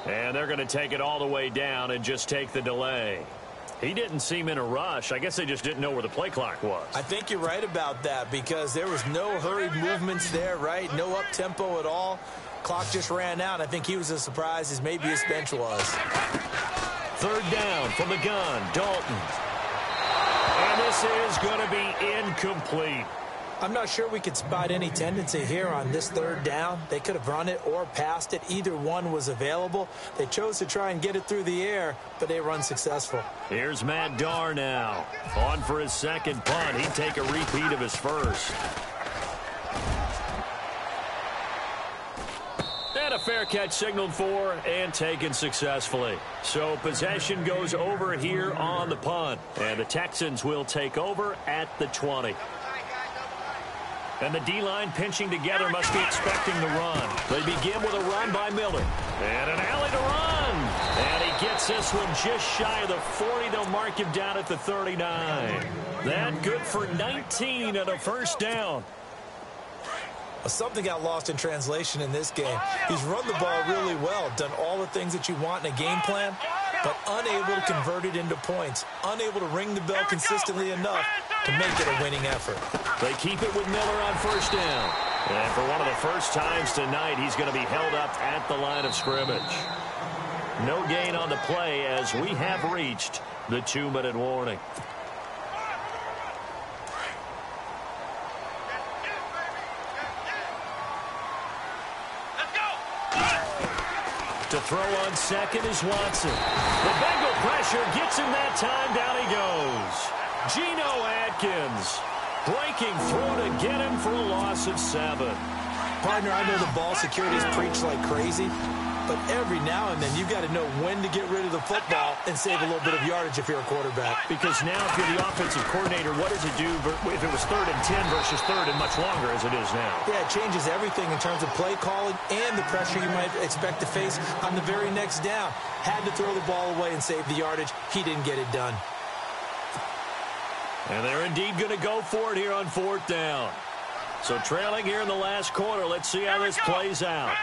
And they're going to take it all the way down and just take the delay. He didn't seem in a rush. I guess they just didn't know where the play clock was. I think you're right about that because there was no hurried movements there, right? No up-tempo at all. Clock just ran out. I think he was as surprised as maybe his bench was. Third down from the gun, Dalton. And this is going to be incomplete. I'm not sure we could spot any tendency here on this third down. They could have run it or passed it. Either one was available. They chose to try and get it through the air, but they were unsuccessful. Here's Matt Darr now. On for his second punt. He'd take a repeat of his first. And a fair catch signaled for and taken successfully. So possession goes over here on the punt. And the Texans will take over at the 20. And the D-line pinching together must be expecting the run. They begin with a run by Miller. And an alley to run. And he gets this one just shy of the 40. They'll mark him down at the 39. That good for 19 and a first down. Something got lost in translation in this game. He's run the ball really well, done all the things that you want in a game plan, but unable to convert it into points, unable to ring the bell consistently enough to make it a winning effort. They keep it with Miller on first down. And for one of the first times tonight, he's going to be held up at the line of scrimmage. No gain on the play as we have reached the 2-minute warning. To throw on second is Watson. The Bengal pressure gets him that time. Down he goes. Geno Atkins breaking through to get him for a loss of 7. Partner, I know the ball security is preached like crazy, but every now and then you've got to know when to get rid of the football and save a little bit of yardage if you're a quarterback. Because now if you're the offensive coordinator, what does it do if it was 3rd and 10 versus 3rd and much longer as it is now? Yeah, it changes everything in terms of play calling and the pressure you might expect to face on the very next down. Had to throw the ball away and save the yardage. He didn't get it done. And they're indeed going to go for it here on 4th down. So trailing here in the last quarter. Let's see how this plays out.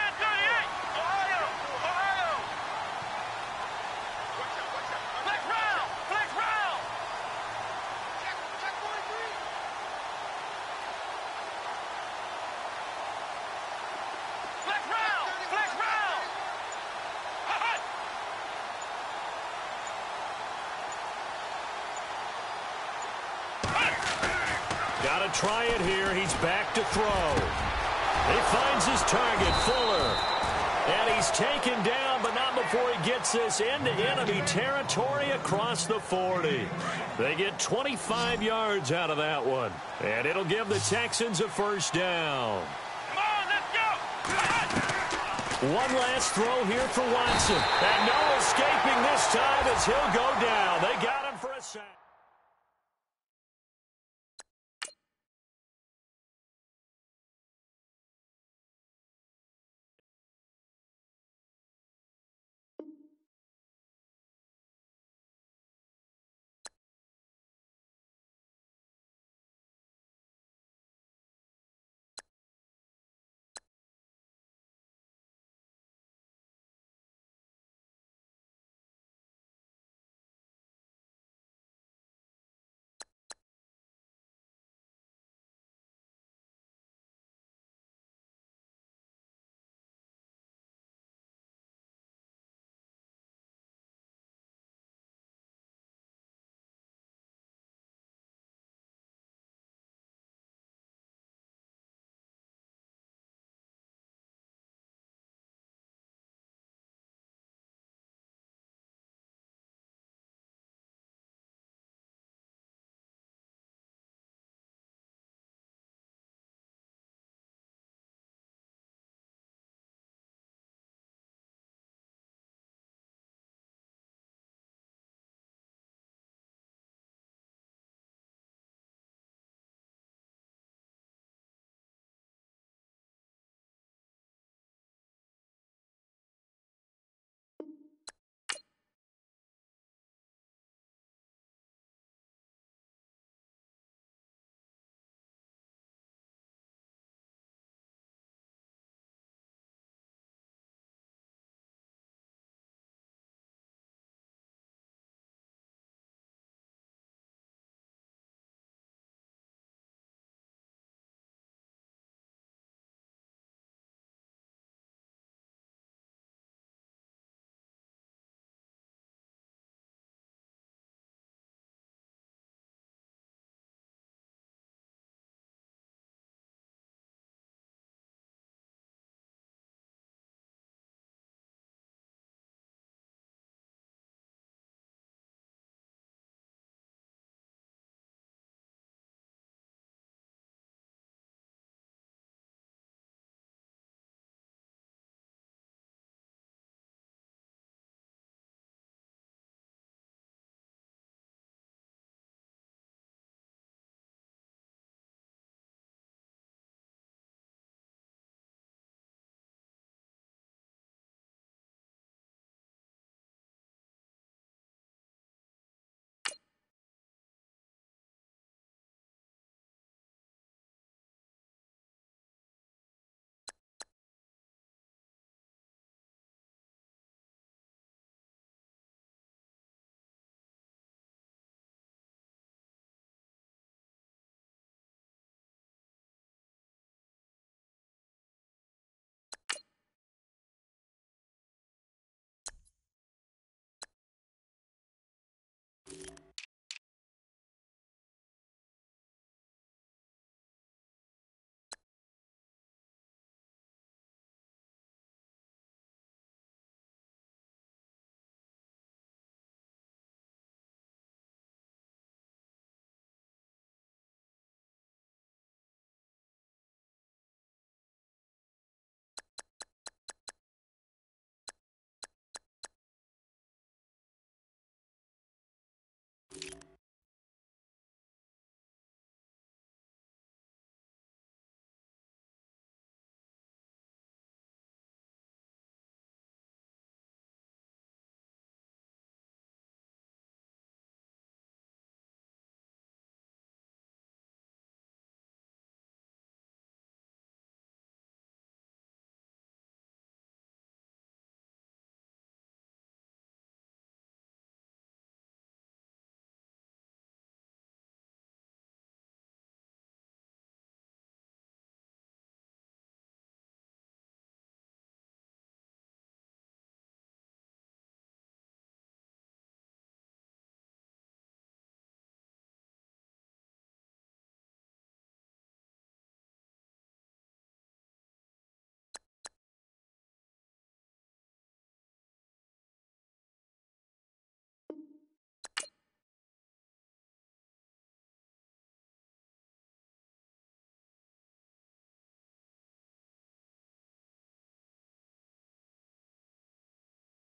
Got to try it here. He's back to throw. He finds his target, Fuller. And he's taken down, but not before he gets this into enemy territory across the 40. They get 25 yards out of that one. And it'll give the Texans a first down. Come on, let's go. One last throw here for Watson. And no escaping this time as he'll go down. They got him for a sack.